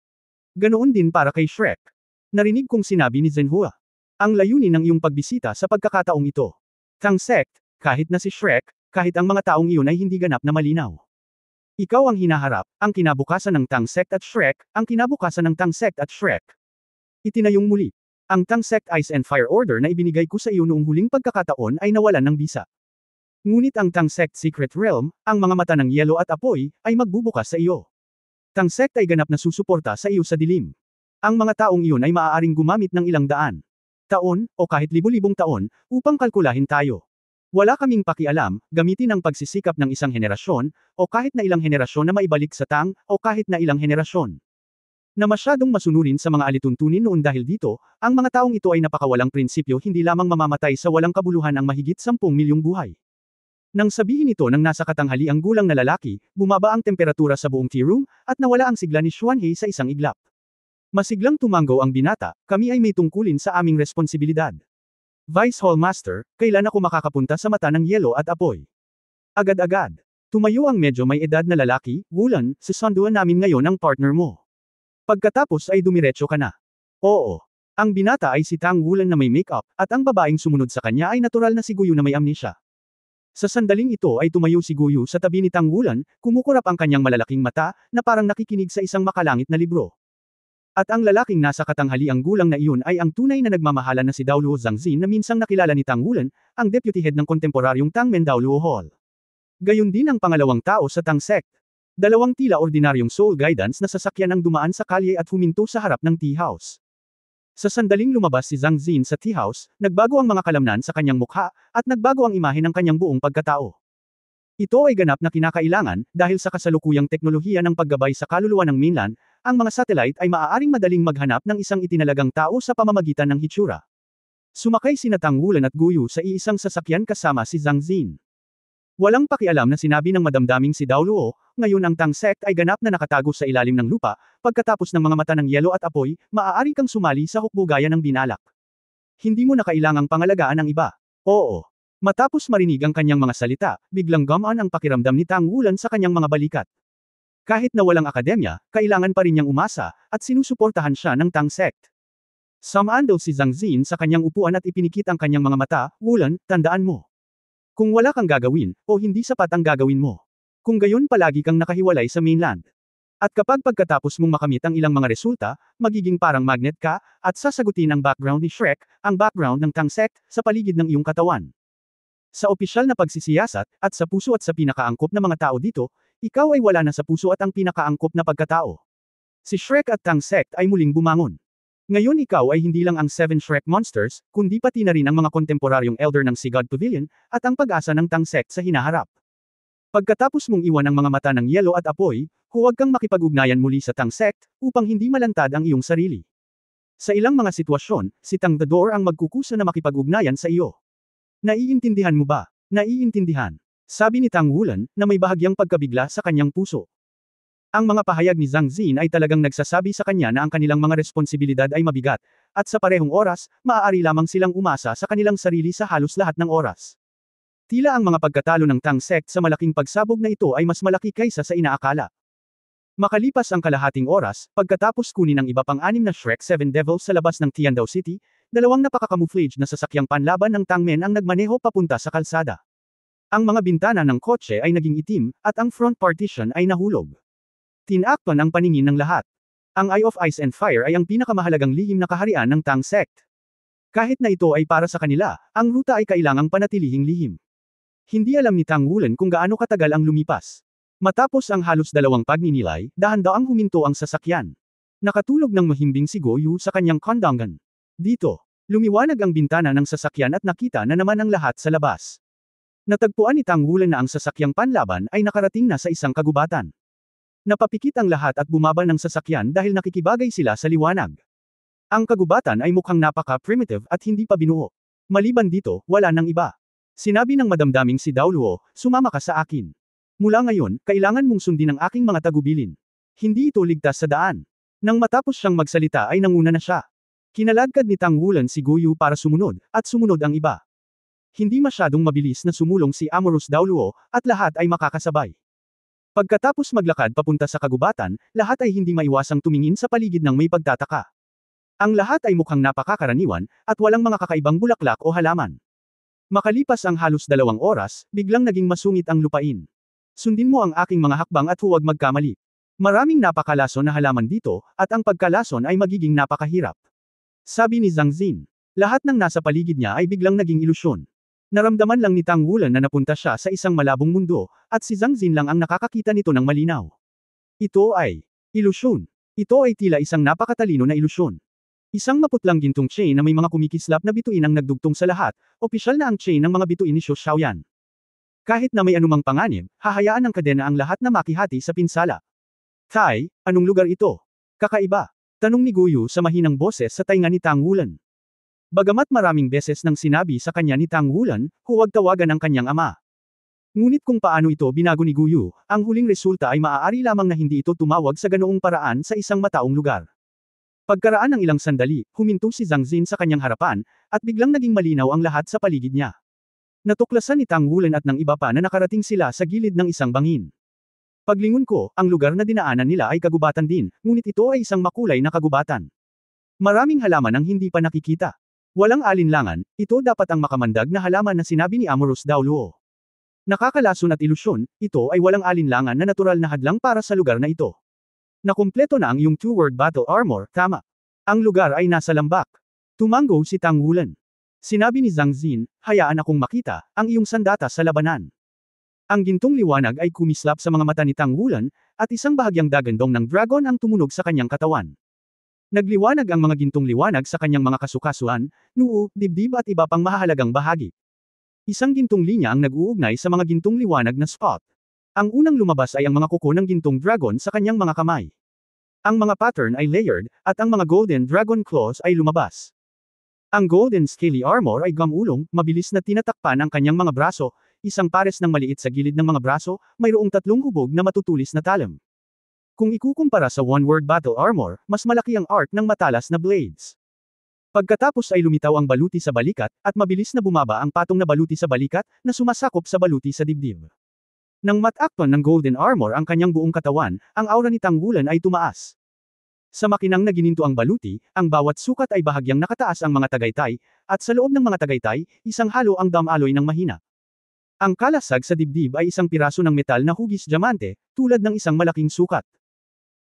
Ganoon din para kay Shrek. Narinig kong sinabi ni Zhenhua. Ang layunin ng iyong pagbisita sa pagkakataong ito. Tang sect, kahit na si Shrek, kahit ang mga taong iyon ay hindi ganap na malinaw. Ikaw ang hinaharap, ang kinabukasan ng Tang sect at Shrek, ang kinabukasan ng Tang sect at Shrek. Itinayong muli. Ang Tang sect Ice and Fire Order na ibinigay ko sa iyo noong huling pagkakataon ay nawalan ng bisa. Ngunit ang Tang sect Secret Realm, ang mga mata ng yelo at apoy, ay magbubukas sa iyo. Tang sect ay ganap na susuporta sa iyo sa dilim. Ang mga taong iyon ay maaaring gumamit ng ilang daan taon, o kahit libu-libong taon, upang kalkulahin tayo. Wala kaming pakialam, gamitin ang pagsisikap ng isang henerasyon, o kahit na ilang henerasyon na maibalik sa Tang, o kahit na ilang henerasyon. Na masyadong masunurin sa mga alituntunin noon dahil dito, ang mga taong ito ay napakawalang prinsipyo hindi lamang mamamatay sa walang kabuluhan ang mahigit 10 milyong buhay. Nang sabihin ito ng nasa katanghali ang gulang na lalaki, bumaba ang temperatura sa buong tea room, at nawala ang sigla ni Xuanhe sa isang iglap. Masiglang tumanggo ang binata, kami ay may tungkulin sa aming responsibilidad. Vice Hall Master, kailan ako makakapunta sa mata ng yelo at apoy? Agad-agad. Tumayo ang medyo may edad na lalaki, Wulan, susunduan namin ngayon ang partner mo. Pagkatapos ay dumiretso ka na. Oo. Ang binata ay si Tang Wulan na may make-up, at ang babaeng sumunod sa kanya ay natural na si Guyu na may amnesia. Sa sandaling ito ay tumayo si Guyu sa tabi ni Tang Wulan, kumukurap ang kanyang malalaking mata, na parang nakikinig sa isang makalangit na libro. At ang lalaking nasa katanghaliang gulang na iyon ay ang tunay na nagmamahalan na si Daoluo Zhangzin na minsang nakilala ni Tang Wulan, ang deputy head ng kontemporaryong Tangmen Daoluo Hall. Gayon din ang pangalawang tao sa Tang sect. Dalawang tila ordinaryong soul guidance na sasakyan ang dumaan sa kalye at huminto sa harap ng tea house. Sa sandaling lumabas si Zhangzin sa tea house, nagbago ang mga kalamnan sa kanyang mukha, at nagbago ang imahe ng kanyang buong pagkatao. Ito ay ganap na kinakailangan, dahil sa kasalukuyang teknolohiya ng paggabay sa kaluluwa ng mainland, ang mga satellite ay maaaring madaling maghanap ng isang itinalagang tao sa pamamagitan ng hitsura. Sumakay sina Tang Wulan at Guyu sa iisang sasakyan kasama si Zhangzin. Walang pakialam na sinabi ng madamdaming si Daoluo, ngayon ang Tang sect ay ganap na nakatago sa ilalim ng lupa, pagkatapos ng mga mata ng yelo at apoy, maaari kang sumali sa hukbo gaya ng binalak. Hindi mo na kailangang pangalagaan ang iba. Oo. Matapos marinig ang kanyang mga salita, biglang gumaan ang pakiramdam ni Tang Wulan sa kanyang mga balikat. Kahit na walang akademya, kailangan pa rin niyang umasa, at sinusuportahan siya ng Tang sect. Sumandal si Zhangzin sa kanyang upuan at ipinikit ang kanyang mga mata, Wulan, tandaan mo. Kung wala kang gagawin, o hindi sapat ang gagawin mo. Kung gayon palagi kang nakahiwalay sa mainland. At kapag pagkatapos mong makamit ang ilang mga resulta, magiging parang magnet ka, at sasagutin ang background ni Shrek, ang background ng Tang sect, sa paligid ng iyong katawan. Sa opisyal na pagsisiyasat, at sa puso at sa pinakaangkop na mga tao dito, ikaw ay wala na sa puso at ang pinakaangkop na pagkatao. Si Shrek at Tang sect ay muling bumangon. Ngayon ikaw ay hindi lang ang 7 Shrek monsters, kundi pati na rin ang mga kontemporaryong elder ng Sea God Pavilion, at ang pag-asa ng Tang sect sa hinaharap. Pagkatapos mong iwan ang mga mata ng yelo at apoy, huwag kang makipag-ugnayan muli sa Tang sect, upang hindi malantad ang iyong sarili. Sa ilang mga sitwasyon, si Tang the Door ang magkukusa na makipag-ugnayan sa iyo. Naiintindihan mo ba? Naiintindihan. Sabi ni Tang Wulan, na may bahagyang pagkabigla sa kanyang puso. Ang mga pahayag ni Zhangzin ay talagang nagsasabi sa kanya na ang kanilang mga responsibilidad ay mabigat, at sa parehong oras, maaari lamang silang umasa sa kanilang sarili sa halos lahat ng oras. Tila ang mga pagkatalo ng Tang sect sa malaking pagsabog na ito ay mas malaki kaysa sa inaakala. Makalipas ang kalahating oras, pagkatapos kunin ang iba pang 6 na Shrek 7 Devils sa labas ng Tiandao City, dalawang napaka-camouflage na sasakyang panlaban ng Tangmen ang nagmaneho papunta sa kalsada. Ang mga bintana ng kotse ay naging itim, at ang front partition ay nahulog. Tinakpan ang paningin ng lahat. Ang Eye of Ice and Fire ay ang pinakamahalagang lihim na kaharian ng Tang sect. Kahit na ito ay para sa kanila, ang ruta ay kailangang panatilihing lihim. Hindi alam ni Tang Wulan kung gaano katagal ang lumipas. Matapos ang halos 2 pagninilay, dahan-daang huminto ang sasakyan. Nakatulog ng mahimbing si Go Yu sa kanyang kondangan. Dito, lumiwanag ang bintana ng sasakyan at nakita na naman ang lahat sa labas. Natagpuan ni Tang Wulan na ang sasakyang panlaban ay nakarating na sa isang kagubatan. Napapikit ang lahat at bumaba ng sasakyan dahil nakikibagay sila sa liwanag. Ang kagubatan ay mukhang napaka-primitive at hindi pa binuo. Maliban dito, wala nang iba. Sinabi ng madamdaming si Dao Luo, sumama ka sa akin. Mula ngayon, kailangan mong sundin ang aking mga tagubilin. Hindi ito ligtas sa daan. Nang matapos siyang magsalita ay nanguna na siya. Kinaladkad ni Tang Wulan si Go Yu para sumunod, at sumunod ang iba. Hindi masyadong mabilis na sumulong si Amorous Dao Luo, at lahat ay makakasabay. Pagkatapos maglakad papunta sa kagubatan, lahat ay hindi maiwasang tumingin sa paligid ng may pagtataka. Ang lahat ay mukhang napakakaraniwan, at walang mga kakaibang bulaklak o halaman. Makalipas ang halos 2 oras, biglang naging masungit ang lupain. Sundin mo ang aking mga hakbang at huwag magkamali. Maraming napakalason na halaman dito, at ang pagkalason ay magiging napakahirap. Sabi ni Zhang Xin. Lahat ng nasa paligid niya ay biglang naging ilusyon. Naramdaman lang ni Tang Wulan na napunta siya sa isang malabong mundo, at si Zhang Xin lang ang nakakakita nito ng malinaw. Ito ay ilusyon. Ito ay tila isang napakatalino na ilusyon. Isang maputlang gintong chain na may mga kumikislap na bituin ang nagdugtong sa lahat, opisyal na ang chain ng mga bituin ni Xu Xiaoyan. Kahit na may anumang panganib, hahayaan ng kadena ang lahat na makihati sa pinsala. Tai, anong lugar ito? Kakaiba. Tanong ni Guyu sa mahinang boses sa tainga ni Tang Wulan. Bagamat maraming beses nang sinabi sa kanya ni Tang Wulan, huwag tawagan ang kanyang ama. Ngunit kung paano ito binago ni Guyu, ang huling resulta ay maaari lamang na hindi ito tumawag sa ganoong paraan sa isang mataong lugar. Pagkaraan ng ilang sandali, huminto si Zhang Xin sa kanyang harapan, at biglang naging malinaw ang lahat sa paligid niya. Natuklasan ni Tang Wulan at ng iba pa na nakarating sila sa gilid ng isang bangin. Paglingon ko, ang lugar na dinaanan nila ay kagubatan din, ngunit ito ay isang makulay na kagubatan. Maraming halaman ang hindi pa nakikita. Walang alinlangan, ito dapat ang makamandag na halaman na sinabi ni Amorous Dao Luo. Nakakalason at ilusyon, ito ay walang alinlangan na natural na hadlang para sa lugar na ito. Nakumpleto na ang iyong 2-word battle armor, tama. Ang lugar ay nasa lambak. Tumango si Tang Wulan. Sinabi ni Zhang Xin, hayaan akong makita, ang iyong sandata sa labanan. Ang gintong liwanag ay kumislap sa mga mata ni Tang Wulan, at isang bahagyang dagandong ng dragon ang tumunog sa kanyang katawan. Nagliwanag ang mga gintong liwanag sa kanyang mga kasukasuan, noo, dibdib at iba pang mahahalagang bahagi. Isang gintong linya ang nag-uugnay sa mga gintong liwanag na spot. Ang unang lumabas ay ang mga kuko ng gintong dragon sa kanyang mga kamay. Ang mga pattern ay layered, at ang mga golden dragon claws ay lumabas. Ang golden scaly armor ay gamulong, mabilis na tinatakpan ang kanyang mga braso, isang pares ng maliit sa gilid ng mga braso, mayroong 3 hubog na matutulis na talim. Kung ikukumpara sa 1-word battle armor, mas malaki ang arc ng matalas na blades. Pagkatapos ay lumitaw ang baluti sa balikat, at mabilis na bumaba ang patong na baluti sa balikat, na sumasakop sa baluti sa dibdib. Nang matakpan ng golden armor ang kanyang buong katawan, ang aura ni Tang Wulan ay tumaas. Sa makinang na gininto ang baluti, ang bawat sukat ay bahagyang nakataas ang mga tagaytay, at sa loob ng mga tagaytay, isang halo ang damaloy ng mahina. Ang kalasag sa dibdib ay isang piraso ng metal na hugis diamante, tulad ng isang malaking sukat.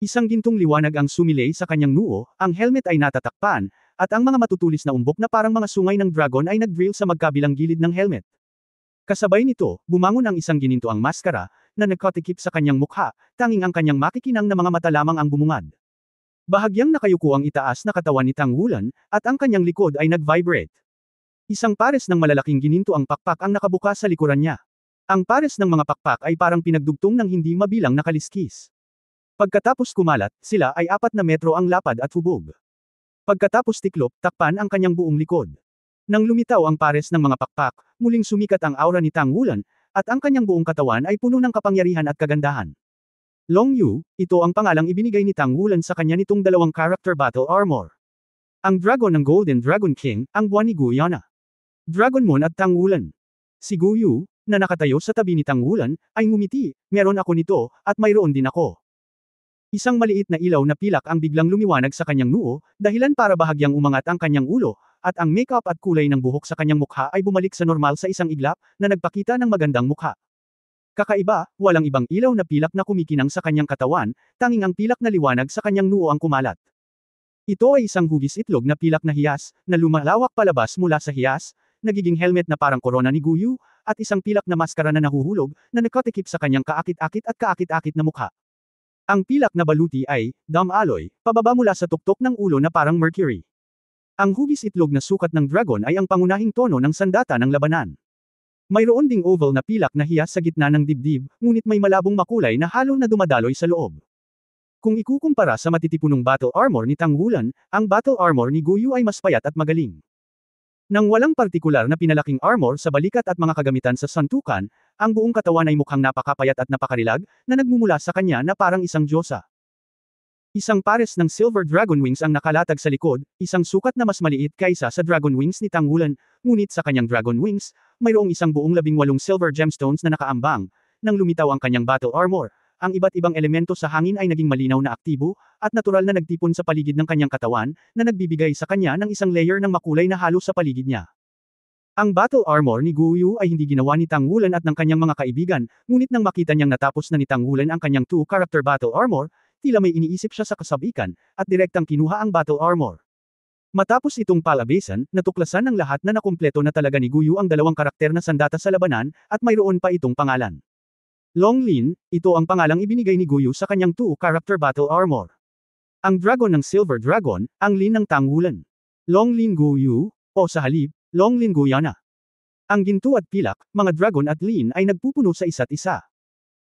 Isang gintong liwanag ang sumilay sa kanyang noo, ang helmet ay natatakpan, at ang mga matutulis na umbok na parang mga sungay ng dragon ay nag-drill sa magkabilang gilid ng helmet. Kasabay nito, bumangon ang isang ginintoang maskara, na nagkatikip sa kanyang mukha, tanging ang kanyang makikinang na mga mata lamang ang bumungad. Bahagyang nakayuko ang itaas na katawan ni Tang Wulan, at ang kanyang likod ay nag-vibrate. Isang pares ng malalaking ginintoang pakpak ang nakabuka sa likuran niya. Ang pares ng mga pakpak ay parang pinagdugtong ng hindi mabilang na kaliskis. Pagkatapos kumalat, sila ay 4 na metro ang lapad at hubog. Pagkatapos tiklop, takpan ang kanyang buong likod. Nang lumitaw ang pares ng mga pakpak, muling sumikat ang aura ni Tang Wulan, at ang kanyang buong katawan ay puno ng kapangyarihan at kagandahan. Long Yu, ito ang pangalang ibinigay ni Tang Wulan sa kanya nitong 2 character battle armor. Ang dragon ng Golden Dragon King, ang buwan ni Guyana. Dragon Moon at Tang Wulan. Si Guyu, na nakatayo sa tabi ni Tang Wulan, ay ngumiti, meron ako nito, at mayroon din ako. Isang maliit na ilaw na pilak ang biglang lumiwanag sa kanyang noo, dahilan para bahagyang umangat ang kanyang ulo, at ang makeup at kulay ng buhok sa kanyang mukha ay bumalik sa normal sa isang iglap, na nagpakita ng magandang mukha. Kakaiba, walang ibang ilaw na pilak na kumikinang sa kanyang katawan, tanging ang pilak na liwanag sa kanyang noo ang kumalat. Ito ay isang hugis itlog na pilak na hiyas, na lumalawak palabas mula sa hiyas, nagiging helmet na parang korona ni Guyu, at isang pilak na maskara na nahuhulog, na nakatikip sa kanyang kaakit-akit at kaakit-akit na mukha. Ang pilak na baluti ay, dumb alloy, pababa mula sa tuktok ng ulo na parang mercury. Ang hugis itlog na sukat ng dragon ay ang pangunahing tono ng sandata ng labanan. Mayroon ding oval na pilak na hiyas sa gitna ng dibdib, ngunit may malabong makulay na halo na dumadaloy sa loob. Kung ikukumpara sa matitipunong battle armor ni Tangwulan, ang battle armor ni Guyu ay mas payat at magaling. Nang walang partikular na pinalaking armor sa balikat at mga kagamitan sa suntukan, ang buong katawan ay mukhang napakapayat at napakarilag, na nagmumula sa kanya na parang isang diyosa. Isang pares ng silver dragon wings ang nakalatag sa likod, isang sukat na mas maliit kaysa sa dragon wings ni Tangwulan, ngunit sa kanyang dragon wings, mayroong isang buong 18 silver gemstones na nakaambang. Nang lumitaw ang kanyang battle armor, ang iba't ibang elemento sa hangin ay naging malinaw na aktibo, at natural na nagtipon sa paligid ng kanyang katawan, na nagbibigay sa kanya ng isang layer ng makulay na halo sa paligid niya. Ang battle armor ni Guyu ay hindi ginawa ni Tangwulan at ng kanyang mga kaibigan, ngunit nang makita niyang natapos na ni Tangwulan ang kanyang 2-character battle armor, tila may iniisip siya sa kasabikan, at direktang kinuha ang battle armor. Matapos itong palabesan, natuklasan ng lahat na nakumpleto na talaga ni Guyu ang dalawang karakter na sandata sa labanan, at mayroon pa itong pangalan. Long Lin, ito ang pangalang ibinigay ni Guyu sa kanyang 2-character battle armor. Ang dragon ng Silver Dragon, ang Lin ng Tangwulan. Long Lin Guyu, o sa halip, Long Lin Guyana. Ang ginto at pilak, mga dragon at Lin ay nagpupuno sa isa't isa.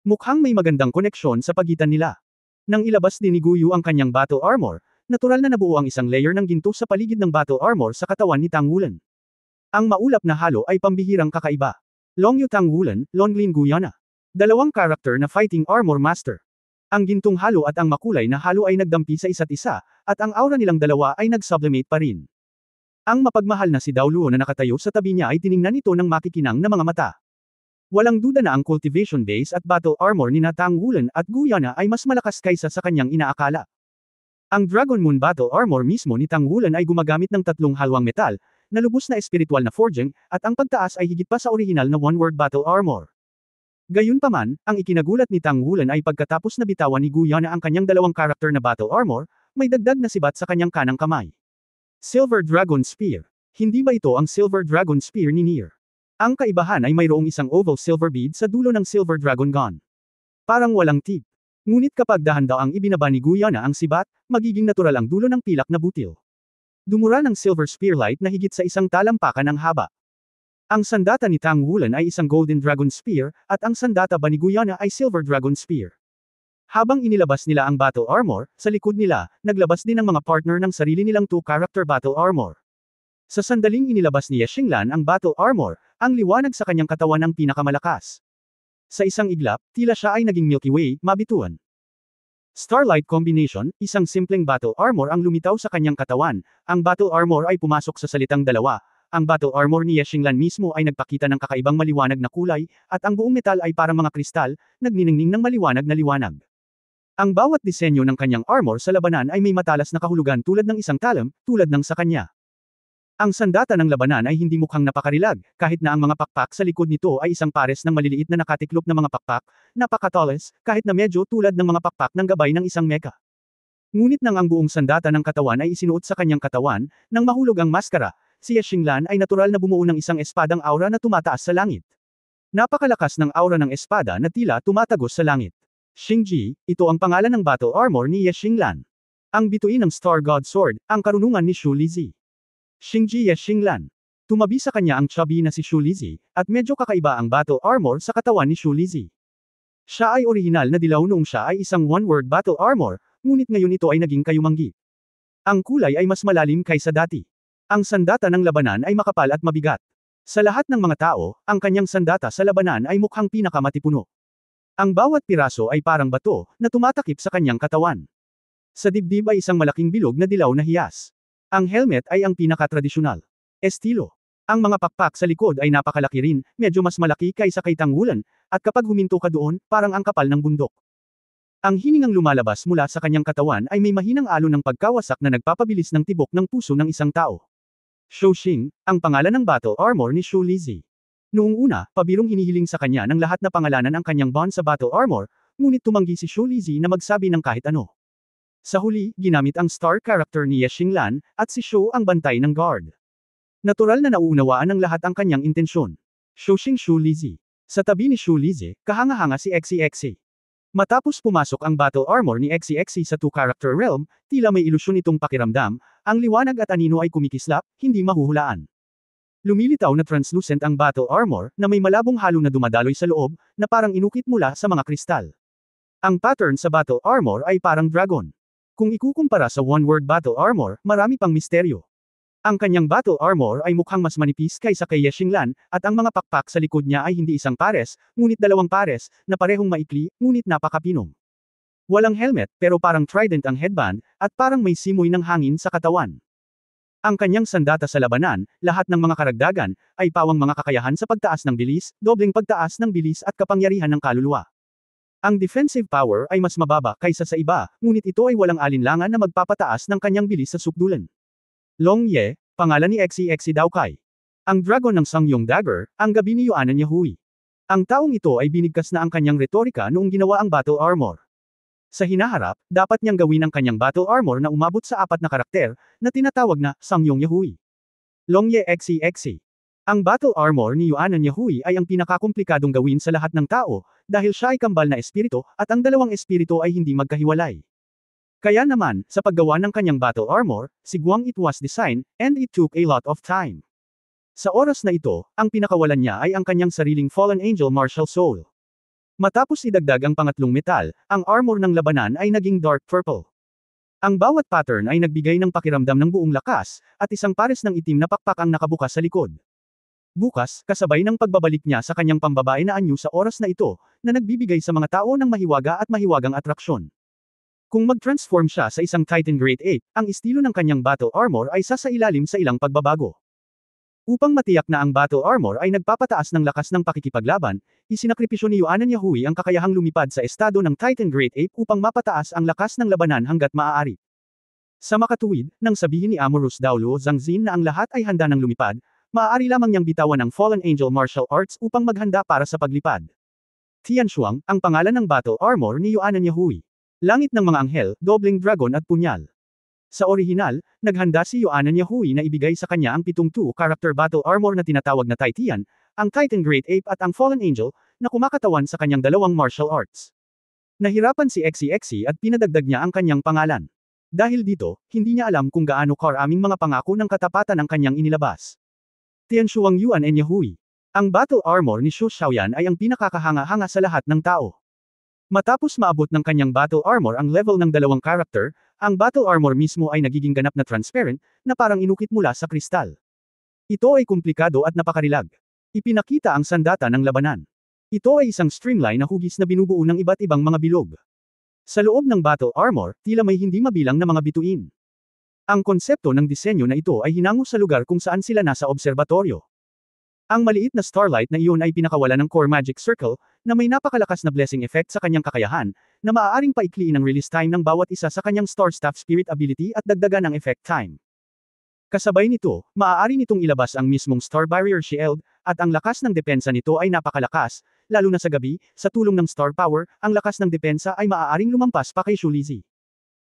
Mukhang may magandang koneksyon sa pagitan nila. Nang ilabas din ni Guyu ang kanyang battle armor, natural na nabuo ang isang layer ng ginto sa paligid ng battle armor sa katawan ni Tangwulan. Ang maulap na halo ay pambihirang kakaiba. Long Yu Tangwulan, Long Lin Guyana. Dalawang karakter na fighting armor master. Ang gintong halo at ang makulay na halo ay nagdampi sa isa't isa, at ang aura nilang dalawa ay nag-sublimate pa rin. Ang mapagmahal na si Dao Luo na nakatayo sa tabi niya ay tiningnan ito ng makikinang na mga mata. Walang duda na ang cultivation base at battle armor ni Tangwulan at Guyana ay mas malakas kaysa sa kanyang inaakala. Ang Dragon Moon battle armor mismo ni Tangwulan ay gumagamit ng 3 halwang metal, na lubos na espiritual na forging, at ang pagtaas ay higit pa sa orihinal na one-word battle armor. Gayunpaman, ang ikinagulat ni Tangwulan ay pagkatapos na bitawan ni Guyana ang kanyang dalawang karakter na battle armor, may dagdag na sibat sa kanyang kanang kamay. Silver Dragon Spear. Hindi ba ito ang Silver Dragon Spear ni Nier? Ang kaibahan ay mayroong isang oval silver bead sa dulo ng Silver Dragon Gun. Parang walang tip. Ngunit kapag dahan-daang ibinaba ni Guyana ang sibat, magiging natural ang dulo ng pilak na butil. Dumura ng Silver Spearlight na higit sa isang talampakan ang haba. Ang sandata ni Tangwulan ay isang Golden Dragon Spear, at ang sandata ba ni Guyana ay Silver Dragon Spear. Habang inilabas nila ang battle armor, sa likod nila, naglabas din ang mga partner ng sarili nilang 2-character battle armor. Sa sandaling inilabas ni Ye Xinglan ang battle armor, ang liwanag sa kanyang katawan ang pinakamalakas. Sa isang iglap, tila siya ay naging Milky Way, mabituan. Starlight Combination, isang simpleng battle armor ang lumitaw sa kanyang katawan, ang battle armor ay pumasok sa salitang dalawa. Ang battle armor ni Ye Xinglan mismo ay nagpakita ng kakaibang maliwanag na kulay, at ang buong metal ay parang mga kristal, nagniningning ng maliwanag na liwanag. Ang bawat disenyo ng kanyang armor sa labanan ay may matalas na kahulugan tulad ng isang talam, tulad ng sa kanya. Ang sandata ng labanan ay hindi mukhang napakarilag, kahit na ang mga pakpak sa likod nito ay isang pares ng maliliit na nakatiklop na mga pakpak, napakatalas, kahit na medyo tulad ng mga pakpak ng gabay ng isang mecha. Ngunit nang ang buong sandata ng katawan ay isinuot sa kanyang katawan, nang mahulog ang maskara, si Ye Xinglan ay natural na bumuo ng isang espadang aura na tumataas sa langit. Napakalakas ng aura ng espada na tila tumatagos sa langit. Xingji, ito ang pangalan ng battle armor ni Ye Xinglan. Ang bituin ng Star God Sword, ang karunungan ni Shu Lizi. Xingji Ye Xinglan. Tumabi sa kanya ang chubby na si Shu Lizi, at medyo kakaiba ang battle armor sa katawan ni Shu Lizi. Siya ay orihinal na dilaw noong siya ay isang one-word battle armor, ngunit ngayon ito ay naging kayumanggi. Ang kulay ay mas malalim kaysa dati. Ang sandata ng labanan ay makapal at mabigat. Sa lahat ng mga tao, ang kanyang sandata sa labanan ay mukhang pinakamatipuno. Ang bawat piraso ay parang bato, na tumatakip sa kanyang katawan. Sa dibdib ay isang malaking bilog na dilaw na hiyas. Ang helmet ay ang pinakatradisyonal. Estilo. Ang mga pakpak sa likod ay napakalaki rin, medyo mas malaki kaysa kay Tangwulan, at kapag huminto ka doon, parang ang kapal ng bundok. Ang hiningang lumalabas mula sa kanyang katawan ay may mahinang alon ng pagkawasak na nagpapabilis ng tibok ng puso ng isang tao. Shou Xing, ang pangalan ng battle armor ni Shu Lizi. Noong una, pabirong hinihiling sa kanya ng lahat na pangalanan ang kanyang bond sa battle armor, ngunit tumanggi si Shu Lizi na magsabi ng kahit ano. Sa huli, ginamit ang star character ni Ye Xinglan, at si Shou ang bantay ng guard. Natural na nauunawaan ng lahat ang kanyang intensyon. Shouxing Shu Lizi. Sa tabi ni Shu Lizi, kahanga-hanga si XCXC. Matapos pumasok ang battle armor ni XCXC sa two-character realm, tila may ilusyon itong pakiramdam, ang liwanag at anino ay kumikislap, hindi mahuhulaan. Lumilitaw na translucent ang battle armor, na may malabong halo na dumadaloy sa loob, na parang inukit mula sa mga kristal. Ang pattern sa battle armor ay parang dragon. Kung ikukumpara sa one-word battle armor, marami pang misteryo. Ang kanyang battle armor ay mukhang mas manipis kaysa kay Ye Xinglan, at ang mga pakpak sa likod niya ay hindi isang pares, ngunit dalawang pares, na parehong maikli, ngunit napakapinong. Walang helmet, pero parang trident ang headband, at parang may simoy ng hangin sa katawan. Ang kanyang sandata sa labanan, lahat ng mga karagdagan, ay pawang mga kakayahan sa pagtaas ng bilis, dobleng pagtaas ng bilis at kapangyarihan ng kaluluwa. Ang defensive power ay mas mababa kaysa sa iba, ngunit ito ay walang alinlangan na magpapataas ng kanyang bilis sa sukdulan. Long Ye, pangalan ni XCXC Daokai. Ang dragon ng Sangyong Dagger, ang gabi ni Yuanan Yahui. Ang taong ito ay binigkas na ang kanyang retorika noong ginawa ang battle armor. Sa hinaharap, dapat niyang gawin ang kanyang battle armor na umabot sa 4 na karakter, na tinatawag na Sangyong Yahui. Long Ye XCXC. Ang battle armor ni Yuanan Yahui ay ang pinakakomplikadong gawin sa lahat ng tao, dahil siya ay kambal na espiritu, at ang dalawang espiritu ay hindi magkahiwalay. Kaya naman, sa paggawa ng kanyang battle armor, sigwang it was designed, and it took a lot of time. Sa oras na ito, ang pinakawalan niya ay ang kanyang sariling fallen angel martial soul. Matapos idagdag ang pangatlong metal, ang armor ng labanan ay naging dark purple. Ang bawat pattern ay nagbigay ng pakiramdam ng buong lakas, at isang pares ng itim na pakpak ang nakabukas sa likod. Bukas, kasabay ng pagbabalik niya sa kanyang pambabae na anyo sa oras na ito, na nagbibigay sa mga tao ng mahiwaga at mahiwagang atraksyon. Kung mag-transform siya sa isang Titan Great Ape, ang estilo ng kanyang battle armor ay sasailalim sa ilang pagbabago. Upang matiyak na ang battle armor ay nagpapataas ng lakas ng pakikipaglaban, isinakripisyo ni Yuanan Yahui ang kakayahang lumipad sa estado ng Titan Great Ape upang mapataas ang lakas ng labanan hanggat maaari. Sa makatuwid, nang sabihin ni Amorous Daoluo Zhangzin na ang lahat ay handa ng lumipad, maaari lamang niyang bitawan ang Fallen Angel Martial Arts upang maghanda para sa paglipad. Tianshuang, ang pangalan ng battle armor ni Yuanan Yahui. Langit ng mga anghel, dobleng dragon at punyal. Sa orihinal, naghanda si Yuanan Yahui na ibigay sa kanya ang 7 character battle armor na tinatawag na Titian, ang Titan Great Ape at ang Fallen Angel, na kumakatawan sa kanyang dalawang martial arts. Nahirapan si XCXC at pinadagdag niya ang kanyang pangalan. Dahil dito, hindi niya alam kung gaano karaming mga pangako ng katapatan ang kanyang inilabas. Tianshuang Yuanan Yahui. Ang battle armor ni Shu Xiaoyan ay ang pinakakahanga-hanga sa lahat ng tao. Matapos maabot ng kanyang battle armor ang level ng dalawang character, ang battle armor mismo ay nagiging ganap na transparent, na parang inukit mula sa kristal. Ito ay komplikado at napakarilag. Ipinakita ang sandata ng labanan. Ito ay isang streamline na hugis na binubuo ng iba't ibang mga bilog. Sa loob ng battle armor, tila may hindi mabilang na mga bituin. Ang konsepto ng disenyo na ito ay hinango sa lugar kung saan sila nasa obserbatoryo. Ang maliit na starlight na iyon ay pinakawalan ng core magic circle, na may napakalakas na blessing effect sa kanyang kakayahan, na maaaring paikliin ang release time ng bawat isa sa kanyang Star Staff Spirit ability at dagdagan ang effect time. Kasabay nito, maaari nitong ilabas ang mismong Star Barrier Shield, at ang lakas ng depensa nito ay napakalakas, lalo na sa gabi, sa tulong ng Star Power, ang lakas ng depensa ay maaaring lumampas pa kay Shu Lizi.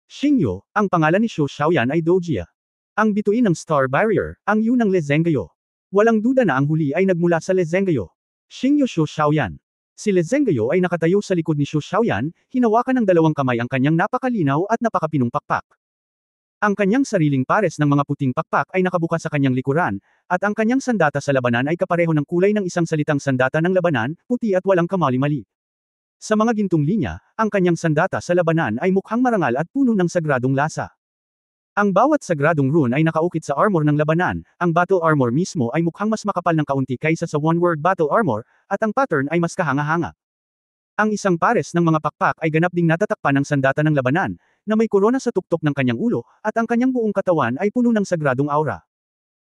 Xingyo, ang pangalan ni Shu Xiaoyan ay Dojia. Ang bituin ng Star Barrier, ang Yu ng Le Zhenghao. Walang duda na ang huli ay nagmula sa Le Zhenghao. Xingyo Shu Xiaoyan. Si Le Zhenghao ay nakatayo sa likod ni Shu Xiaoyan, hinawakan ng dalawang kamay ang kanyang napakalinaw at napakapinong pakpak. Ang kanyang sariling pares ng mga puting pakpak ay nakabukas sa kanyang likuran, at ang kanyang sandata sa labanan ay kapareho ng kulay ng isang salitang sandata ng labanan, puti at walang kamali-mali. Sa mga gintong linya, ang kanyang sandata sa labanan ay mukhang marangal at puno ng sagradong lasa. Ang bawat sagradong rune ay nakaukit sa armor ng labanan, ang battle armor mismo ay mukhang mas makapal ng kaunti kaysa sa one-word battle armor, at ang pattern ay mas kahanga-hanga. Ang isang pares ng mga pakpak ay ganap ding natatakpan ng sandata ng labanan, na may korona sa tuktok ng kanyang ulo, at ang kanyang buong katawan ay puno ng sagradong aura.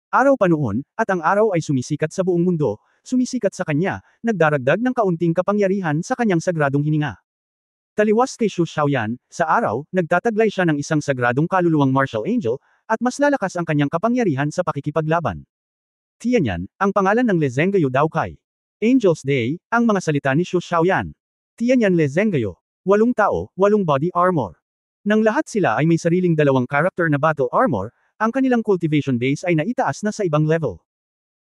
Araw pa noon, at ang araw ay sumisikat sa buong mundo, sumisikat sa kanya, nagdaragdag ng kaunting kapangyarihan sa kanyang sagradong hininga. Taliwas kay Shu Xiaoyan, sa araw, nagtataglay siya ng isang sagradong kaluluwang martial angel, at mas lalakas ang kanyang kapangyarihan sa pakikipaglaban. Tianyan, ang pangalan ng Le Zhenghao Daokai. Angel's Day, ang mga salita ni Shu Xiaoyan. Tianyan Le Zhenghao. 8 tao, 8 body armor. Nang lahat sila ay may sariling dalawang character na battle armor, ang kanilang cultivation base ay naitaas na sa ibang level.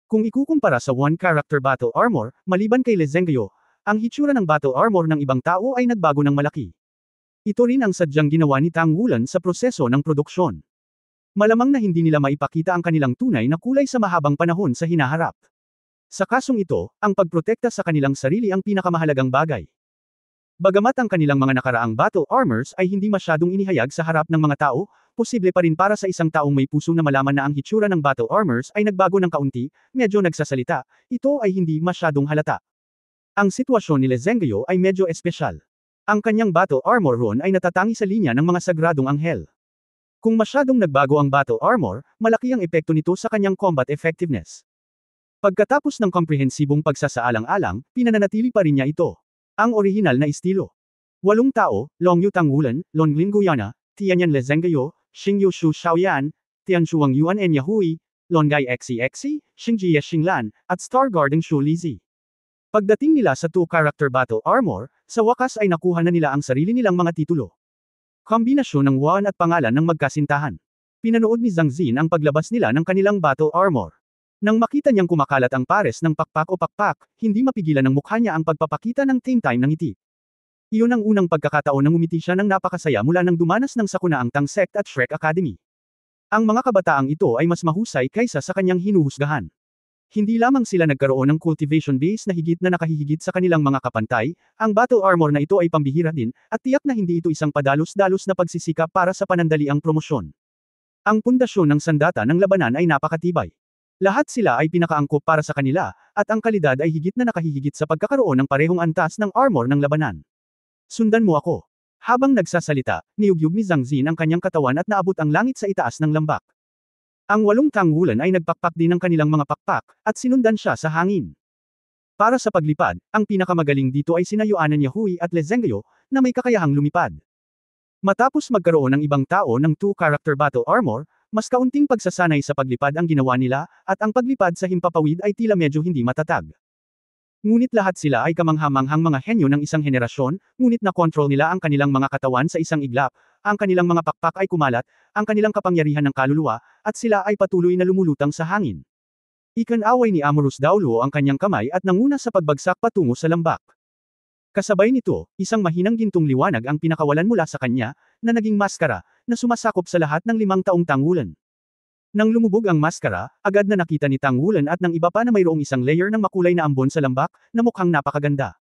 Kung ikukumpara sa one character battle armor, maliban kay Lezengyo, ang hitsura ng battle armor ng ibang tao ay nagbago ng malaki. Ito rin ang sadyang ginawa ni Tang Wulan sa proseso ng produksyon. Malamang na hindi nila maipakita ang kanilang tunay na kulay sa mahabang panahon sa hinaharap. Sa kasong ito, ang pagprotekta sa kanilang sarili ang pinakamahalagang bagay. Bagamat ang kanilang mga nakaraang battle armors ay hindi masyadong inihayag sa harap ng mga tao, posible pa rin para sa isang taong may puso na malaman na ang hitsura ng battle armors ay nagbago ng kaunti, medyo nagsasalita, ito ay hindi masyadong halata. Ang sitwasyon ni Lezengyo ay medyo espesyal. Ang kanyang battle armor ron ay natatangi sa linya ng mga sagradong anghel. Kung masyadong nagbago ang battle armor, malaki ang epekto nito sa kanyang combat effectiveness. Pagkatapos ng komprehensibong pagsasaalang-alang, pinananatili pa rin niya ito. Ang orihinal na estilo. 8 tao, Longyu Tang Wulan, Longlin Guyana, Tianyan Lezengyo, Xingyu Shu Xiaoyan, Tianshuang Yuan En Yahui, Longai Xi, Xingjie Xinglan, at Star Garden Shu Lizi. Pagdating nila sa 2-character battle armor, sa wakas ay nakuha na nila ang sarili nilang mga titulo. Kombinasyon ng Wan at pangalan ng magkasintahan. Pinanood ni Zhang Xin ang paglabas nila ng kanilang battle armor. Nang makita niyang kumakalat ang pares ng pakpak o pakpak, hindi mapigilan ng mukha niya ang pagpapakita ng time ng ngiti. Iyon ang unang pagkakataon nang umiti siya ng napakasaya mula nang dumanas ng sakunaang Tang Sect at Shrek Academy. Ang mga kabataang ito ay mas mahusay kaysa sa kanyang hinuhusgahan. Hindi lamang sila nagkaroon ng cultivation base na higit na nakahihigit sa kanilang mga kapantay, ang battle armor na ito ay pambihira din, at tiyak na hindi ito isang padalos-dalos na pagsisikap para sa panandaliang promosyon. Ang pundasyon ng sandata ng labanan ay napakatibay. Lahat sila ay pinakaangkop para sa kanila, at ang kalidad ay higit na nakahihigit sa pagkakaroon ng parehong antas ng armor ng labanan. Sundan mo ako. Habang nagsasalita, niyugyug ni Zhang Xin ang kanyang katawan at naabot ang langit sa itaas ng lambak. Ang 8 Tang Wulan ay nagpakpak din ng kanilang mga pakpak, at sinundan siya sa hangin. Para sa paglipad, ang pinakamagaling dito ay sina Yuan Yahui at Lezengyo, na may kakayahang lumipad. Matapos magkaroon ng ibang tao ng 2-character battle armor, mas kaunting pagsasanay sa paglipad ang ginawa nila, at ang paglipad sa himpapawid ay tila medyo hindi matatag. Ngunit lahat sila ay kamanghamanghang mga henyo ng isang henerasyon, ngunit na-control nila ang kanilang mga katawan sa isang iglap, ang kanilang mga pakpak ay kumalat, ang kanilang kapangyarihan ng kaluluwa, at sila ay patuloy na lumulutang sa hangin. Ikan-away ni Amorous Dauluo ang kanyang kamay at nanguna sa pagbagsak patungo sa lambak. Kasabay nito, isang mahinang gintong liwanag ang pinakawalan mula sa kanya, na naging maskara, na sumasakop sa lahat ng 5 taong Tang Wulan. Nang lumubog ang maskara, agad na nakita ni Tang Wulan at ng iba pa na mayroong isang layer ng makulay na ambon sa lambak, na mukhang napakaganda.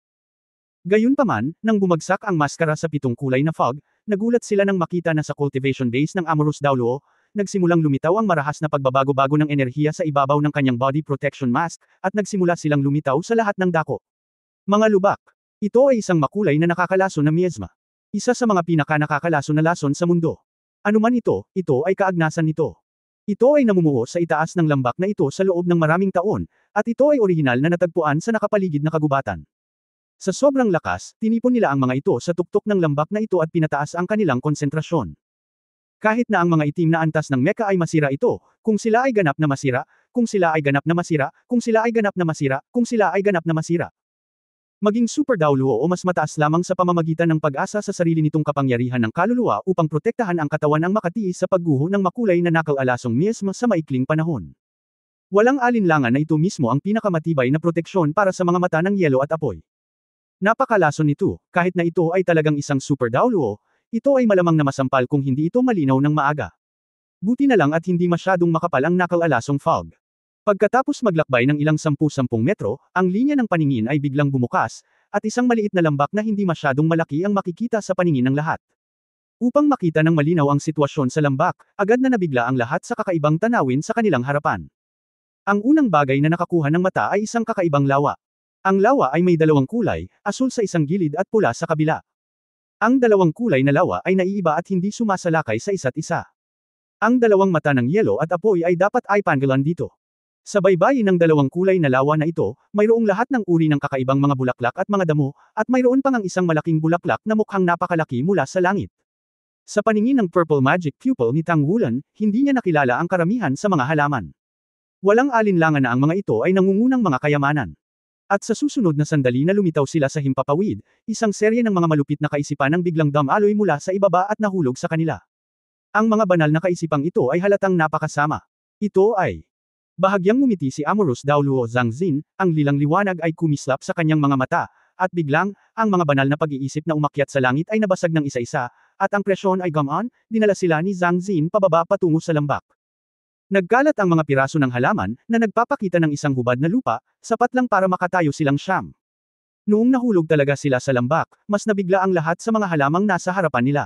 Gayunpaman, nang bumagsak ang maskara sa 7 kulay na fog, nagulat sila nang makita na sa cultivation base ng Amorous Dauluo, nagsimulang lumitaw ang marahas na pagbabago-bago ng enerhiya sa ibabaw ng kanyang body protection mask, at nagsimula silang lumitaw sa lahat ng dako. Mga lubak. Ito ay isang makulay na nakakalason na miasma. Isa sa mga pinaka-nakakalason na lason sa mundo. Anuman ito ay kaagnasan nito. Ito ay namumuo sa itaas ng lambak na ito sa loob ng maraming taon, at ito ay orihinal na natagpuan sa nakapaligid na kagubatan. Sa sobrang lakas, tinipon nila ang mga ito sa tuktok ng lambak na ito at pinataas ang kanilang konsentrasyon. Kahit na ang mga itim na antas ng mecha ay masira ito, kung sila ay ganap na masira, kung sila ay ganap na masira, kung sila ay ganap na masira, kung sila ay ganap na masira. Maging Super Dauluo o mas mataas lamang sa pamamagitan ng pag-asa sa sarili nitong kapangyarihan ng kaluluwa upang protektahan ang katawan ang makatiis sa pagguho ng makulay na nakal-alasong miasma sa maikling panahon. Walang alinlangan na ito mismo ang pinakamatibay na proteksyon para sa mga mata ng yelo at apoy. Napakalason nito, kahit na ito ay talagang isang Super Dauluo, ito ay malamang na masampal kung hindi ito malinaw ng maaga. Buti na lang at hindi masyadong makapal ang nakal-alasong fog. Pagkatapos maglakbay ng ilang 10-10 metro, ang linya ng paningin ay biglang bumukas, at isang maliit na lambak na hindi masyadong malaki ang makikita sa paningin ng lahat. Upang makita ng malinaw ang sitwasyon sa lambak, agad na nabigla ang lahat sa kakaibang tanawin sa kanilang harapan. Ang unang bagay na nakakuha ng mata ay isang kakaibang lawa. Ang lawa ay may 2 kulay, asul sa isang gilid at pula sa kabila. Ang 2 kulay na lawa ay naiiba at hindi sumasalakay sa isa't isa. Ang 2 mata ng yelo at apoy ay dapat ay panggilan dito. Sa baybayin ng 2 kulay na lawa na ito, mayroong lahat ng uri ng kakaibang mga bulaklak at mga damo, at mayroon pang ang isang malaking bulaklak na mukhang napakalaki mula sa langit. Sa paningin ng Purple Magic Pupil ni Tang Wulan, hindi niya nakilala ang karamihan sa mga halaman. Walang alinlangan na ang mga ito ay nangungunang mga kayamanan. At sa susunod na sandali na lumitaw sila sa himpapawid, isang serye ng mga malupit na kaisipan ang biglang dumaloy mula sa ibaba at nahulog sa kanila. Ang mga banal na kaisipang ito ay halatang napakasama. Ito ay bahagyang ngumiti si Amorous Daoluo Zhangzin, ang lilang liwanag ay kumislap sa kanyang mga mata, at biglang, ang mga banal na pag-iisip na umakyat sa langit ay nabasag ng isa-isa, at ang presyon ay gumaan, dinala sila ni Zhangzin pababa patungo sa lambak. Nagkalat ang mga piraso ng halaman, na nagpapakita ng isang hubad na lupa, sapat lang para makatayo silang siyam. Noong nahulog talaga sila sa lambak, mas nabigla ang lahat sa mga halamang nasa harapan nila.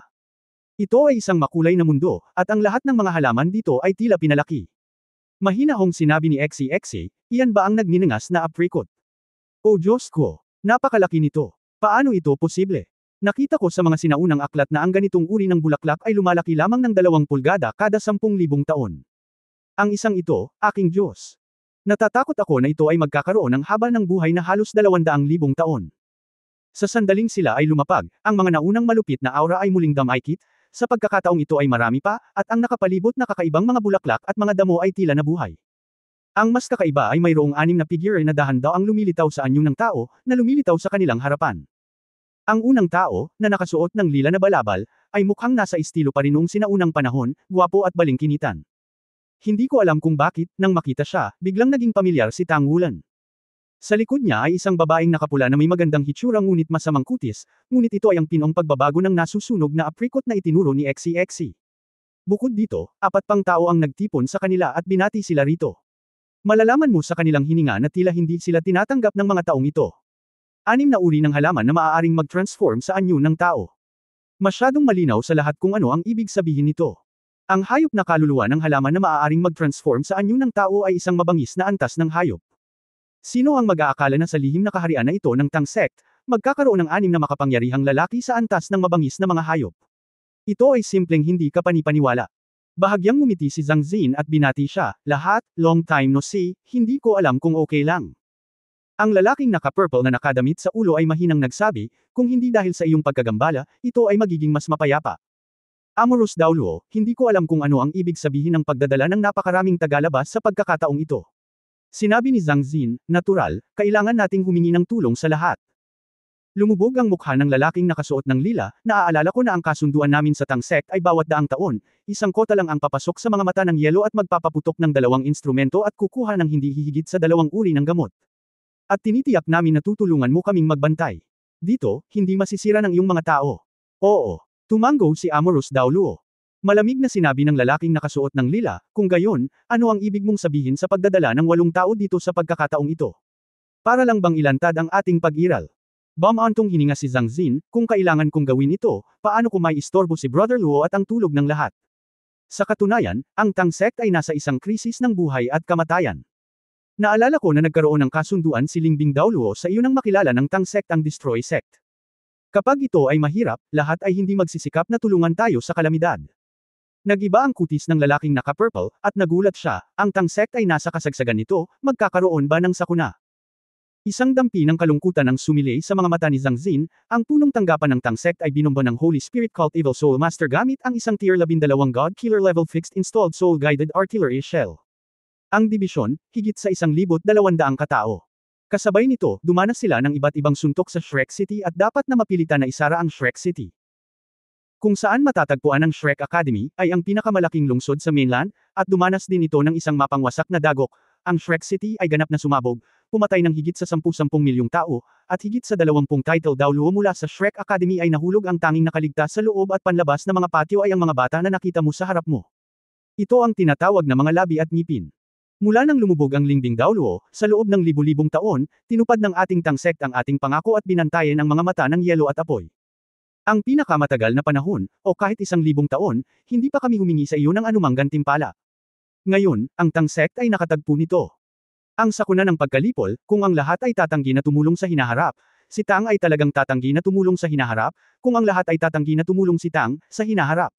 Ito ay isang makulay na mundo, at ang lahat ng mga halaman dito ay tila pinalaki. Mahinahong sinabi ni Xe, iyan ba ang nagninangas na apricot? O Diyos ko! Napakalaki nito. Paano ito posible? Nakita ko sa mga sinaunang aklat na ang ganitong uri ng bulaklak ay lumalaki lamang ng 2 pulgada kada 10,000 taon. Ang isang ito, aking Diyos. Natatakot ako na ito ay magkakaroon ng haba ng buhay na halos 200,000 taon. Sa sandaling sila ay lumapag, ang mga naunang malupit na aura ay muling damaykit, sa pagkakataong ito ay marami pa, at ang nakapalibot na kakaibang mga bulaklak at mga damo ay tila nabuhay. Ang mas kakaiba ay mayroong 6 na figure na dahan-daw ang lumilitaw sa anyo ng tao, na lumilitaw sa kanilang harapan. Ang unang tao, na nakasuot ng lila na balabal, ay mukhang nasa estilo pa rin noong sinaunang panahon, gwapo at balingkinitan. Hindi ko alam kung bakit, nang makita siya, biglang naging pamilyar si Tang Wulan. Sa likod niya ay isang babaeng nakapula na may magandang hitsura ngunit masamang kutis, ngunit ito ay ang pinong pagbabago ng nasusunog na apricot na itinuro ni Xe. Bukod dito, 4 pang tao ang nagtipon sa kanila at binati sila rito. Malalaman mo sa kanilang hininga na tila hindi sila tinatanggap ng mga taong ito. 6 na uri ng halaman na maaaring mag-transform sa anyo ng tao. Masyadong malinaw sa lahat kung ano ang ibig sabihin nito. Ang hayop na kaluluwa ng halaman na maaaring mag-transform sa anyo ng tao ay isang mabangis na antas ng hayop. Sino ang mag-aakala na sa lihim na kaharian na ito ng Tang sect, magkakaroon ng 6 na makapangyarihang lalaki sa antas ng mabangis na mga hayop? Ito ay simpleng hindi kapani-paniwala. Bahagyang ngumiti si Zhang Xin at binati siya, lahat, long time no see, hindi ko alam kung okay lang. Ang lalaking naka-purple na nakadamit sa ulo ay mahinang nagsabi, kung hindi dahil sa iyong pagkagambala, ito ay magiging mas mapayapa. Amorous Daoluo, hindi ko alam kung ano ang ibig sabihin ng pagdadala ng napakaraming tagalabas sa pagkakataong ito. Sinabi ni Zhang Xin, natural, kailangan nating humingi ng tulong sa lahat. Lumubog ang mukha ng lalaking nakasuot ng lila, naaalala ko na ang kasunduan namin sa Tang sect ay bawat daang taon, isang kota lang ang papasok sa mga mata ng yelo at magpapaputok ng 2 instrumento at kukuha ng hindi hihigit sa 2 uri ng gamot. At tinitiyak namin na tutulungan mo kaming magbantay. Dito, hindi masisira ng iyong mga tao. Oo. Tumango si Amorous Daoluo. Malamig na sinabi ng lalaking nakasuot ng lila, kung gayon, ano ang ibig mong sabihin sa pagdadala ng 8 tao dito sa pagkakataong ito? Para lang bang ilantad ang ating pag-iral? Bumantong hininga si Zhang Xin, kung kailangan kong gawin ito, paano ko may istorbo si Brother Luo at ang tulog ng lahat? Sa katunayan, ang Tang sect ay nasa isang krisis ng buhay at kamatayan. Naalala ko na nagkaroon ng kasunduan si Lingbing Daoluo sa iyo nang makilala ng Tang sect ang Destroy sect. Kapag ito ay mahirap, lahat ay hindi magsisikap na tulungan tayo sa kalamidad. Nag-iba ang kutis ng lalaking naka-purple, at nagulat siya, ang Tang sect ay nasa kasagsagan nito, magkakaroon ba ng sakuna? Isang dampi ng kalungkutan ang sumilay sa mga mata ni Zhang Xin, ang punong tanggapan ng Tang sect ay binomba ng Holy Spirit Cult Evil Soul Master gamit ang isang tier 12 God Killer Level Fixed Installed Soul Guided Artillery Shell. Ang dibisyon, higit sa 1,200 katao. Kasabay nito, dumanas sila ng iba't ibang suntok sa Shrek City at dapat na mapilitan na isara ang Shrek City. Kung saan matatagpuan ang Shrek Academy, ay ang pinakamalaking lungsod sa mainland, at dumanas din ito ng isang mapangwasak na dagok. Ang Shrek City ay ganap na sumabog, pumatay ng higit sa 10 milyong tao, at higit sa 20 title Daoluo mula sa Shrek Academy ay nahulog. Ang tanging nakaligtas sa loob at panlabas na mga patio ay ang mga bata na nakita mo sa harap mo. Ito ang tinatawag na mga labi at ngipin. Mula nang lumubog ang Lingbing Daoluo, sa loob ng libu-libong taon, tinupad ng ating Tang sect ang ating pangako at binantayan ang mga mata ng yelo at apoy. Ang pinakamatagal na panahon, o kahit 1,000 taon, hindi pa kami humingi sa iyo ng anumang gantimpala. Ngayon, ang Tang sect ay nakatagpo nito. Ang sakuna ng pagkalipol, kung ang lahat ay tatanggi na tumulong sa hinaharap, si Tang ay talagang tatanggi na tumulong sa hinaharap, kung ang lahat ay tatanggi na tumulong si Tang, sa hinaharap.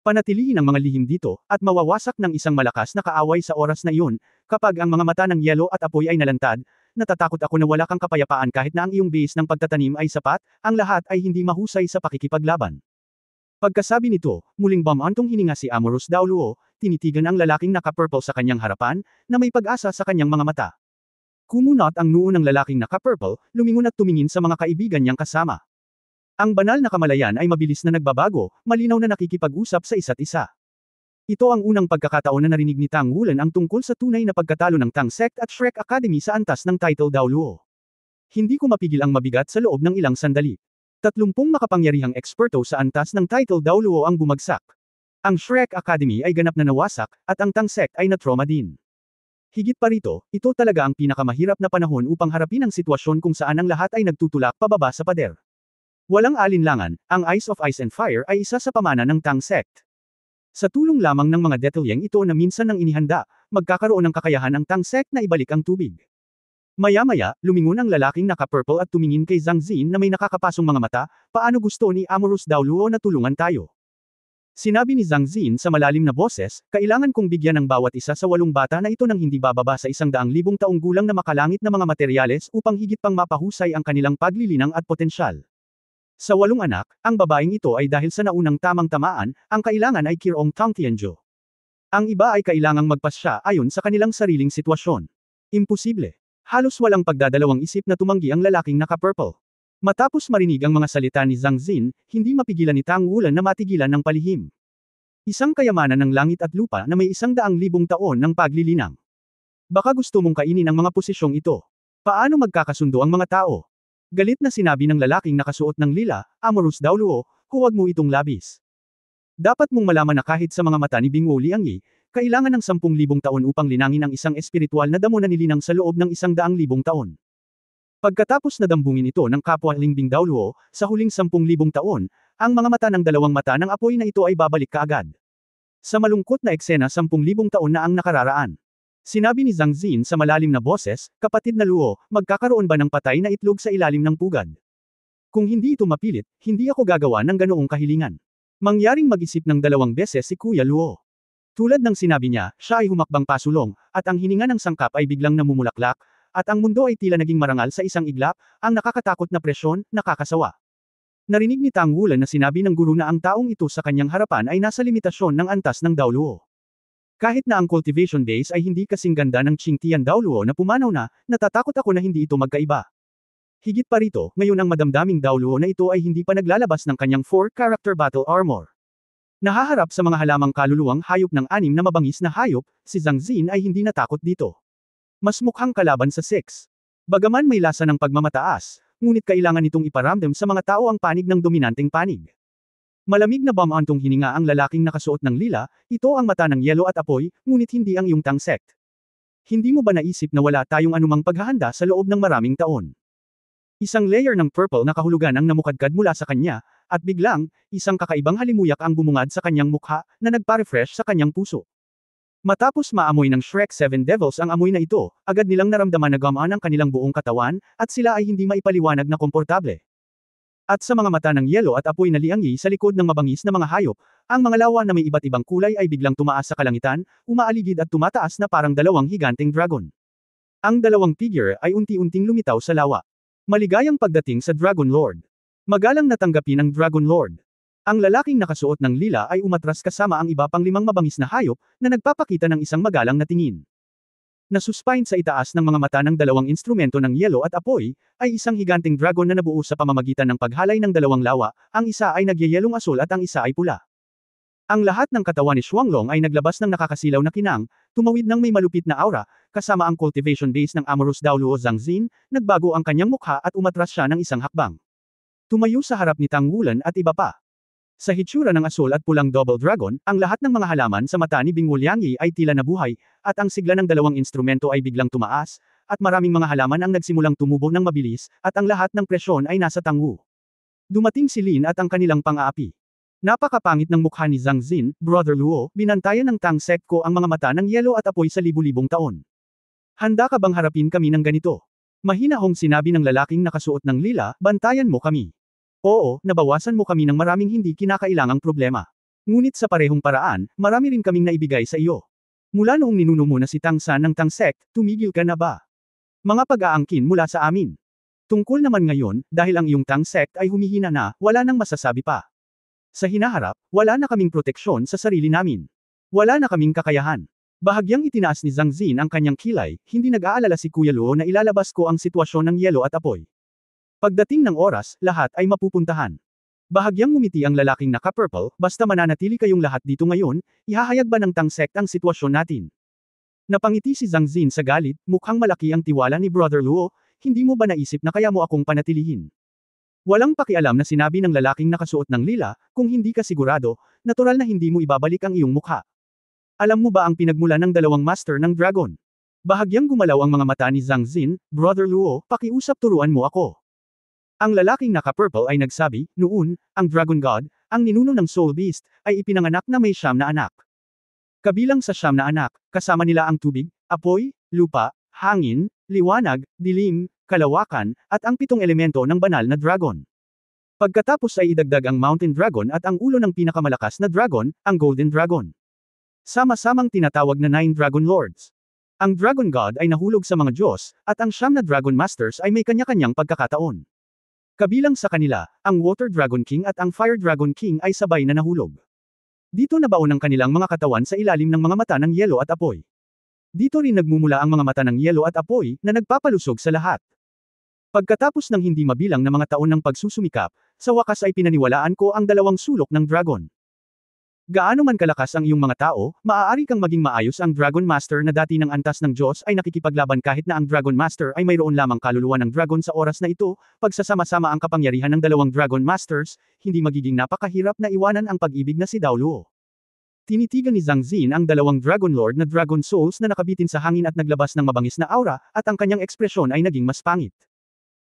Panatilihin ang mga lihim dito, at mawawasak ng isang malakas na kaaway sa oras na iyon, kapag ang mga mata ng yelo at apoy ay nalantad, natatakot ako na wala kang kapayapaan kahit na ang iyong base ng pagtatanim ay sapat, ang lahat ay hindi mahusay sa pakikipaglaban. Pagkasabi nito, muling bumantong hininga si Amorous Daoluo, tinitigan ang lalaking naka-purple sa kanyang harapan, na may pag-asa sa kanyang mga mata. Kumunot ang noo ng lalaking naka-purple, lumingon at tumingin sa mga kaibigan niyang kasama. Ang banal na kamalayan ay mabilis na nagbabago, malinaw na nakikipag-usap sa isa't isa. Ito ang unang pagkakataon na narinig ni Tang Wulan ang tungkol sa tunay na pagkatalo ng Tang Sect at Shrek Academy sa antas ng title Dao Luo. Hindi ko mapigil ang mabigat sa loob ng ilang sandali. 30 makapangyarihang eksperto sa antas ng title Dao Luo ang bumagsak. Ang Shrek Academy ay ganap na nawasak, at ang Tang Sect ay na-trauma din. Higit pa rito, ito talaga ang pinakamahirap na panahon upang harapin ang sitwasyon kung saan ang lahat ay nagtutulak pababa sa pader. Walang alinlangan, ang Eyes of Ice and Fire ay isa sa pamana ng Tang Sect. Sa tulong lamang ng mga detalyeng ito na minsan nang inihanda, magkakaroon ng kakayahan ang Tang Sect na ibalik ang tubig. Maya-maya, lumingon ang lalaking naka-purple at tumingin kay Zhang Xin na may nakakapasong mga mata, paano gusto ni Amorous Dao Luo na tulungan tayo? Sinabi ni Zhang Xin sa malalim na boses, kailangan kong bigyan ng bawat isa sa 8 bata na ito ng hindi bababa sa 100,000 taong gulang na makalangit na mga materyales upang higit pang mapahusay ang kanilang paglilinang at potensyal. Sa 8 anak, ang babaeng ito ay dahil sa naunang tamang tamaan, ang kailangan ay Kirong Tangtianzhou. Ang iba ay kailangang magpasya ayon sa kanilang sariling sitwasyon. Imposible. Halos walang pagdadalawang isip na tumanggi ang lalaking naka-purple. Matapos marinig ang mga salita ni Zhang Xin, hindi mapigilan ni Tang Wulan na matigilan ng palihim. Isang kayamanan ng langit at lupa na may 100,000 taon ng paglilinang. Baka gusto mong kainin ang mga posisyong ito. Paano magkakasundo ang mga tao? Galit na sinabi ng lalaking nakasuot ng lila, Amorous Dao Luo, huwag mo itong labis. Dapat mong malaman na kahit sa mga mata ni Bingwo Liangyi, kailangan ng 10,000 taon upang linangin ang isang espiritual na damo na nilinang sa loob ng 100,000 taon. Pagkatapos na dambungin ito ng kapwa Lingbing Dao Luo, sa huling 10,000 taon, ang mga mata ng dalawang mata ng apoy na ito ay babalik kaagad. Sa malungkot na eksena 10,000 taon na ang nakararaan. Sinabi ni Zhang Xin sa malalim na boses, kapatid na Luo, magkakaroon ba ng patay na itlog sa ilalim ng pugad? Kung hindi ito mapilit, hindi ako gagawa ng ganoong kahilingan. Mangyaring mag-isip ng 2 beses si Kuya Luo. Tulad ng sinabi niya, siya ay humakbang pasulong, at ang hininga ng sangkap ay biglang namumulaklak, at ang mundo ay tila naging marangal sa isang iglap, ang nakakatakot na presyon, nakakasawa. Narinig ni Tang Wulan na sinabi ng guru na ang taong ito sa kanyang harapan ay nasa limitasyon ng antas ng Dao Luo. Kahit na ang cultivation base ay hindi kasing ganda ng Qingtian Dao Luo na pumanaw na, natatakot ako na hindi ito magkaiba. Higit pa rito, ngayon ang madamdaming Dao Luo na ito ay hindi pa naglalabas ng kanyang 4-character battle armor. Nahaharap sa mga halamang kaluluwang hayop ng 6 na mabangis na hayop, si Zhang Xin ay hindi natakot dito. Mas mukhang kalaban sa 6. Bagaman may lasa ng pagmamataas, ngunit kailangan itong iparamdam sa mga tao ang panig ng dominanteng panig. Malamig na bamantong hininga ang lalaking nakasuot ng lila, ito ang mata ng yelo at apoy, ngunit hindi ang iyong Tang Sect. Hindi mo ba naisip na wala tayong anumang paghahanda sa loob ng maraming taon? Isang layer ng purple na kahulugan ang namukadkad mula sa kanya, at biglang, isang kakaibang halimuyak ang bumungad sa kanyang mukha, na nagpa-refresh sa kanyang puso. Matapos maamoy ng Shrek 7 Devils ang amoy na ito, agad nilang naramdaman na gamaan ang kanilang buong katawan, at sila ay hindi maipaliwanag na komportable. At sa mga mata ng yelo at apoy na Liangyi sa likod ng mabangis na mga hayop, ang mga lawa na may iba't ibang kulay ay biglang tumaas sa kalangitan, umaaligid at tumataas na parang 2 higanteng dragon. Ang 2 figure ay unti-unting lumitaw sa lawa. Maligayang pagdating sa Dragon Lord. Magalang natanggapin ang Dragon Lord. Ang lalaking nakasuot ng lila ay umatras kasama ang iba pang 5 mabangis na hayop, na nagpapakita ng isang magalang na tingin. Nasuspine sa itaas ng mga mata ng 2 instrumento ng yelo at apoy, ay isang higanteng dragon na nabuo sa pamamagitan ng paghalay ng 2 lawa, ang isa ay nagyayelong asul at ang isa ay pula. Ang lahat ng katawan ni Xuanglong ay naglabas ng nakakasilaw na kinang, tumawid ng may malupit na aura, kasama ang cultivation base ng Amorous Dao Luo Zhang Xin, nagbago ang kanyang mukha at umatras siya ng isang hakbang. Tumayo sa harap ni Tang Wulan at iba pa. Sa hitsura ng asul at pulang double dragon, ang lahat ng mga halaman sa mata ni Bingwo Liangyi ay tila nabuhay, at ang sigla ng 2 instrumento ay biglang tumaas, at maraming mga halaman ang nagsimulang tumubo ng mabilis, at ang lahat ng presyon ay nasa Tang Wu. Dumating si Lin at ang kanilang pang-aapi. Napakapangit ng mukha ni Zhang Xin, Brother Luo, binantayan ng Tang Sect ko ang mga mata ng yelo at apoy sa libu-libong taon. Handa ka bang harapin kami ng ganito? Mahinahong sinabi ng lalaking nakasuot ng lila, bantayan mo kami. Oo, nabawasan mo kami ng maraming hindi kinakailangang problema. Ngunit sa parehong paraan, marami rin kaming naibigay sa iyo. Mula noong ninuno mo na si Tang San ng Tang Sect, tumigil ka na ba? Mga pag-aangkin mula sa amin. Tungkol naman ngayon, dahil ang iyong Tang Sect ay humihina na, wala nang masasabi pa. Sa hinaharap, wala na kaming proteksyon sa sarili namin. Wala na kaming kakayahan. Bahagyang itinaas ni Zhang Xin ang kanyang kilay, hindi nag-aalala si Kuya Luo na ilalabas ko ang sitwasyon ng yelo at apoy. Pagdating ng oras, lahat ay mapupuntahan. Bahagyang ngumiti ang lalaking naka-purple, basta mananatili kayong lahat dito ngayon, ihahayag ba ng tangsek ang sitwasyon natin? Napangiti si Zhang Xin sa galit, mukhang malaki ang tiwala ni Brother Luo, hindi mo ba naisip na kaya mo akong panatilihin? Walang pakialam na sinabi ng lalaking nakasuot ng lila, kung hindi ka sigurado, natural na hindi mo ibabalik ang iyong mukha. Alam mo ba ang pinagmula ng dalawang master ng dragon? Bahagyang gumalaw ang mga mata ni Zhang Xin, Brother Luo, pakiusap turuan mo ako. Ang lalaking naka-purple ay nagsabi, noon, ang Dragon God, ang ninuno ng Soul Beast, ay ipinanganak na may 9 na anak. Kabilang sa 9 na anak, kasama nila ang tubig, apoy, lupa, hangin, liwanag, dilim, kalawakan, at ang 7 elemento ng banal na dragon. Pagkatapos ay idagdag ang Mountain Dragon at ang ulo ng pinakamalakas na dragon, ang Golden Dragon. Sama-samang tinatawag na 9 Dragon Lords. Ang Dragon God ay nahulog sa mga Diyos, at ang 9 na Dragon Masters ay may kanya-kanyang pagkakataon. Kabilang sa kanila, ang Water Dragon King at ang Fire Dragon King ay sabay na nahulog. Dito nabaon ang kanilang mga katawan sa ilalim ng mga mata ng yelo at apoy. Dito rin nagmumula ang mga mata ng yelo at apoy, na nagpapalusog sa lahat. Pagkatapos ng hindi mabilang na mga taon ng pagsusumikap, sa wakas ay pinaniwalaan ko ang 2 sulok ng dragon. Gaano man kalakas ang iyong mga tao, maaari kang maging maayos ang Dragon Master na dati ng antas ng Diyos ay nakikipaglaban kahit na ang Dragon Master ay mayroon lamang kaluluwa ng dragon sa oras na ito, pagsasama-sama ang kapangyarihan ng 2 Dragon Masters, hindi magiging napakahirap na iwanan ang pag-ibig na si Dao Luo. Tinitigan ni Zhang Xin ang 2 Dragon Lord na Dragon Souls na nakabitin sa hangin at naglabas ng mabangis na aura, at ang kanyang ekspresyon ay naging mas pangit.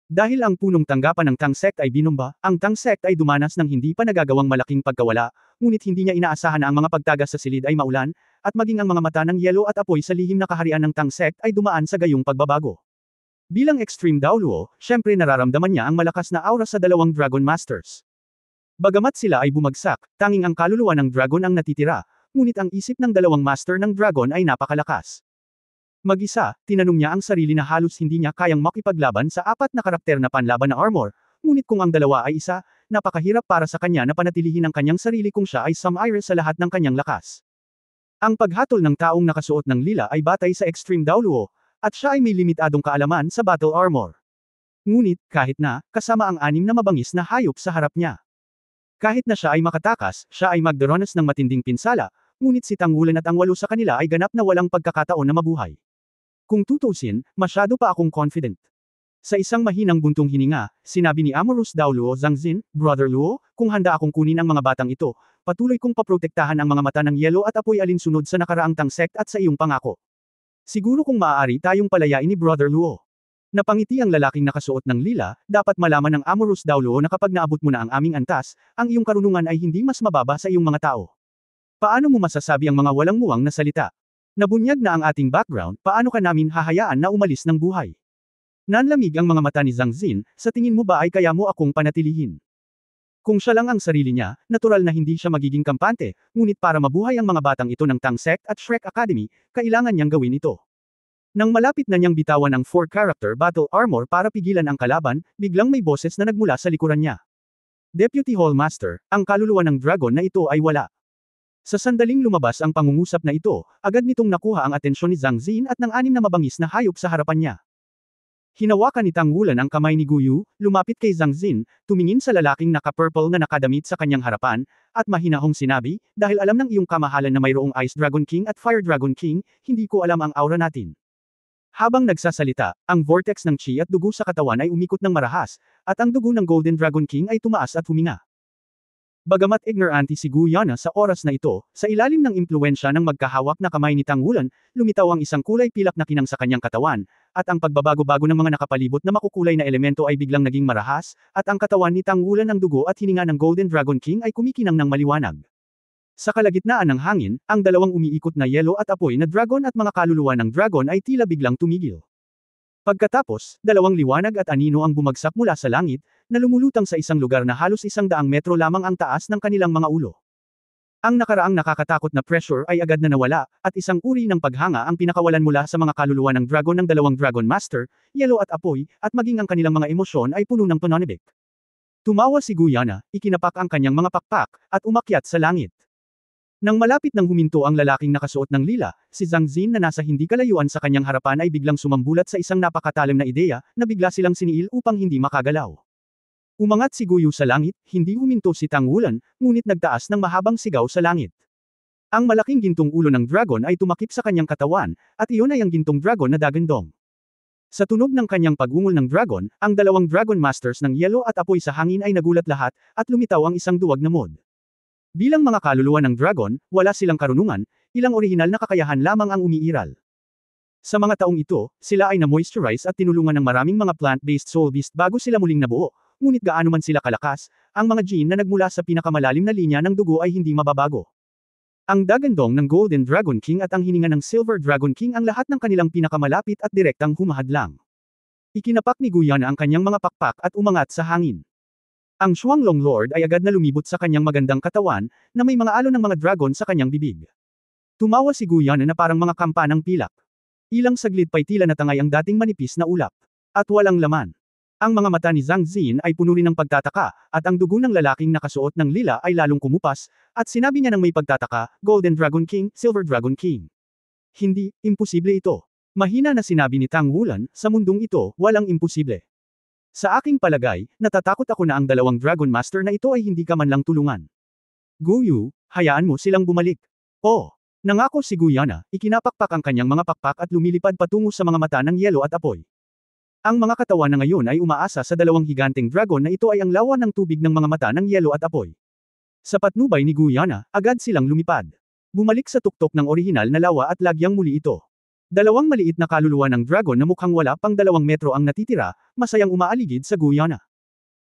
Dahil ang punong tanggapan ng Tang Sect ay binomba, ang Tang Sect ay dumanas ng hindi pa nagagawang malaking pagkawala, ngunit hindi niya inaasahan na ang mga pagtagas sa silid ay maulan, at maging ang mga mata ng yelo at apoy sa lihim na kaharian ng Tang Sect ay dumaan sa gayong pagbabago. Bilang Extreme Dao Luo, syempre nararamdaman niya ang malakas na aura sa 2 Dragon Masters. Bagamat sila ay bumagsak, tanging ang kaluluwa ng dragon ang natitira, ngunit ang isip ng 2 master ng dragon ay napakalakas. Mag-isa, tinanong niya ang sarili na halos hindi niya kayang makipaglaban sa 4 na karakter na panlaban na armor, ngunit kung ang 2 ay isa, napakahirap para sa kanya na panatilihin ang kanyang sarili kung siya ay sumire sa lahat ng kanyang lakas. Ang paghatol ng taong nakasuot ng lila ay batay sa Extreme Dao Luo, at siya ay may limitadong kaalaman sa battle armor. Ngunit, kahit na, kasama ang 6 na mabangis na hayop sa harap niya. Kahit na siya ay makatakas, siya ay magdaranas ng matinding pinsala, ngunit si Tangwulan at ang 8 sa kanila ay ganap na walang pagkakataon na mabuhay. Kung tutusin, masyado pa akong confident. Sa isang mahinang buntong hininga, sinabi ni Amorous Dao Luo Zhang Xin, Brother Luo, kung handa akong kunin ang mga batang ito, patuloy kong paprotektahan ang mga mata ng yelo at apoy alinsunod sa nakaraang Tang Sect at sa iyong pangako. Siguro kung maaari tayong palayain ni Brother Luo. Napangiti ang lalaking nakasuot ng lila, dapat malaman ng Amorous Dao Luo na kapag naabot mo na ang aming antas, ang iyong karunungan ay hindi mas mababa sa iyong mga tao. Paano mo masasabi ang mga walang muwang na salita? Nabunyag na ang ating background, paano ka namin hahayaan na umalis ng buhay? Nanlamig ang mga mata ni Zhang Xin, sa tingin mo ba ay kaya mo akong panatilihin? Kung siya lang ang sarili niya, natural na hindi siya magiging kampante, ngunit para mabuhay ang mga batang ito ng Tang Sect at Shrek Academy, kailangan niyang gawin ito. Nang malapit na niyang bitawan ang 4-character battle armor para pigilan ang kalaban, biglang may boses na nagmula sa likuran niya. Deputy Hall Master, ang kaluluwa ng dragon na ito ay wala. Sa sandaling lumabas ang pangungusap na ito, agad nitong nakuha ang atensyon ni Zhang Xin at ng 6 na mabangis na hayop sa harapan niya. Hinawakan ni Tangwulan ang kamay ni Guyu, lumapit kay Zhang Xin, tumingin sa lalaking naka-purple na nakadamit sa kanyang harapan, at mahinahong sinabi, dahil alam ng iyong kamahalan na mayroong Ice Dragon King at Fire Dragon King, hindi ko alam ang aura natin. Habang nagsasalita, ang vortex ng chi at dugo sa katawan ay umikot ng marahas, at ang dugo ng Golden Dragon King ay tumaas at huminga. Bagamat ignorante si Gu Yana sa oras na ito, sa ilalim ng impluwensya ng magkahawak na kamay ni Tangwulan, lumitaw ang isang kulay pilak na kinang sa kanyang katawan, at ang pagbabago-bago ng mga nakapalibot na makukulay na elemento ay biglang naging marahas, at ang katawan ni Tangwulan ng dugo at hininga ng Golden Dragon King ay kumikinang ng maliwanag. Sa kalagitnaan ng hangin, ang 2 umiikot na yelo at apoy na dragon at mga kaluluwa ng dragon ay tila biglang tumigil. Pagkatapos, 2 liwanag at anino ang bumagsak mula sa langit, na lumulutang sa isang lugar na halos 100 metro lamang ang taas ng kanilang mga ulo. Ang nakaraang nakakatakot na pressure ay agad na nawala, at isang uri ng paghanga ang pinakawalan mula sa mga kaluluwa ng dragon ng 2 Dragon Master, yelo at apoy, at maging ang kanilang mga emosyon ay puno ng pananabik. Tumawa si Gu Yana, ikinapak ang kanyang mga pakpak, at umakyat sa langit. Nang malapit nang huminto ang lalaking nakasuot ng lila, si Zhang Xin na nasa hindi kalayuan sa kanyang harapan ay biglang sumambulat sa isang napakatalim na ideya, na bigla silang siniil upang hindi makagalaw. Umangat si Guyu sa langit, hindi huminto si Tang Wulan, ngunit nagtaas ng mahabang sigaw sa langit. Ang malaking gintong ulo ng dragon ay tumakip sa kanyang katawan, at iyon ay ang gintong dragon na Dagandong. Sa tunog ng kanyang pag-ungol ng dragon, ang dalawang Dragon Masters ng yelo at apoy sa hangin ay nagulat lahat, at lumitaw ang isang duwag na mod. Bilang mga kaluluwa ng dragon, wala silang karunungan, ilang orihinal na kakayahan lamang ang umiiral. Sa mga taong ito, sila ay na-moisturize at tinulungan ng maraming mga plant-based soul beast bago sila muling nabuo, ngunit gaano man sila kalakas, ang mga gene na nagmula sa pinakamalalim na linya ng dugo ay hindi mababago. Ang Dagandong ng Golden Dragon King at ang hininga ng Silver Dragon King ang lahat ng kanilang pinakamalapit at direktang humahadlang. Ikinapak ni Guyana ang kanyang mga pakpak at umangat sa hangin. Ang Shuanglong Lord ay agad na lumibot sa kanyang magandang katawan, na may mga alon ng mga dragon sa kanyang bibig. Tumawa si Guyana na parang mga kampanang pilak. Ilang saglit pa'y tila natangay ang dating manipis na ulap. At walang laman. Ang mga mata ni Zhang Xin ay puno rin ng pagtataka, at ang dugo ng lalaking nakasuot ng lila ay lalong kumupas, at sinabi niya ng may pagtataka, Golden Dragon King, Silver Dragon King. Hindi, imposible ito. Mahina na sinabi ni Tang Wulan, sa mundong ito, walang imposible. Sa aking palagay, natatakot ako na ang dalawang Dragon Master na ito ay hindi ka man lang tulungan. Guyu, hayaan mo silang bumalik. Oh! Nangako si Guyana, ikinapakpak ang kanyang mga pakpak at lumilipad patungo sa mga mata ng yelo at apoy. Ang mga katawan na ngayon ay umaasa sa dalawang higanteng dragon na ito ay ang lawa ng tubig ng mga mata ng yelo at apoy. Sa patnubay ni Guyana, agad silang lumipad. Bumalik sa tuktok ng orihinal na lawa at lagyang muli ito. Dalawang maliit na kaluluwa ng dragon na mukhang wala pang 2 metro ang natitira, masayang umaaligid sa Guyana.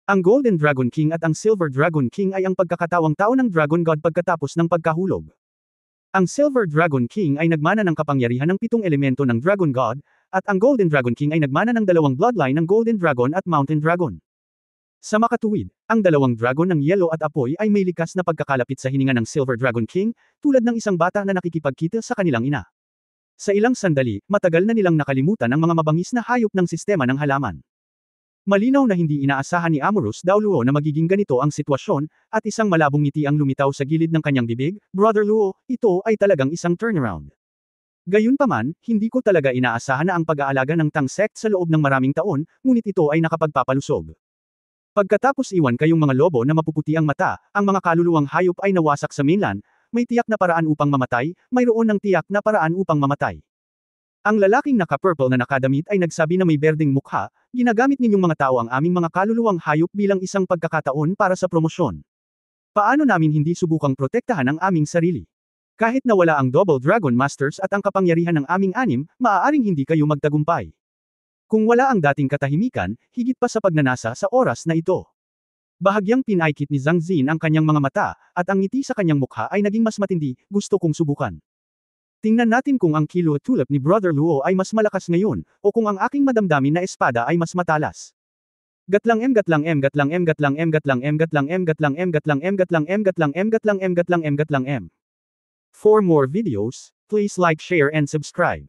Ang Golden Dragon King at ang Silver Dragon King ay ang pagkakatawang tao ng Dragon God pagkatapos ng pagkahulog. Ang Silver Dragon King ay nagmana ng kapangyarihan ng 7 elemento ng Dragon God, at ang Golden Dragon King ay nagmana ng 2 bloodline ng Golden Dragon at Mountain Dragon. Sa makatuwid, ang dalawang dragon ng yelo at apoy ay may likas na pagkakalapit sa hininga ng Silver Dragon King, tulad ng isang bata na nakikipagkita sa kanilang ina. Sa ilang sandali, matagal na nilang nakalimutan ang mga mabangis na hayop ng sistema ng halaman. Malinaw na hindi inaasahan ni Amorous Dao Luo na magiging ganito ang sitwasyon, at isang malabong ngiti ang lumitaw sa gilid ng kanyang bibig, Brother Luo, ito ay talagang isang turnaround. Gayunpaman, hindi ko talaga inaasahan na ang pag-aalaga ng Tang Sect sa loob ng maraming taon, ngunit ito ay nakapagpapalusog. Pagkatapos iwan kayong mga lobo na mapuputi ang mata, ang mga kaluluwang hayop ay nawasak sa mainland, may tiyak na paraan upang mamatay, mayroon ng tiyak na paraan upang mamatay. Ang lalaking naka-purple na nakadamit ay nagsabi na may berdeng mukha, ginagamit ninyong mga tao ang aming mga kaluluwang hayop bilang isang pagkakataon para sa promosyon. Paano namin hindi subukang protektahan ang aming sarili? Kahit na wala ang Double Dragon Masters at ang kapangyarihan ng aming anim, maaaring hindi kayo magtagumpay. Kung wala ang dating katahimikan, higit pa sa pagnanasa sa oras na ito. Bahagyang pinaikit ni Zhang Xin ang kanyang mga mata, at ang ngiti sa kanyang mukha ay naging mas matindi, gusto kong subukan. Tingnan natin kung ang kilo at tulip ni Brother Luo ay mas malakas ngayon, o kung ang aking madamdamin na espada ay mas matalas. Gatlang M gatlang M gatlang M gatlang M gatlang M gatlang M gatlang M gatlang M gatlang M gatlang M gatlang M gatlang M gatlang M. For more videos, please like, share and subscribe.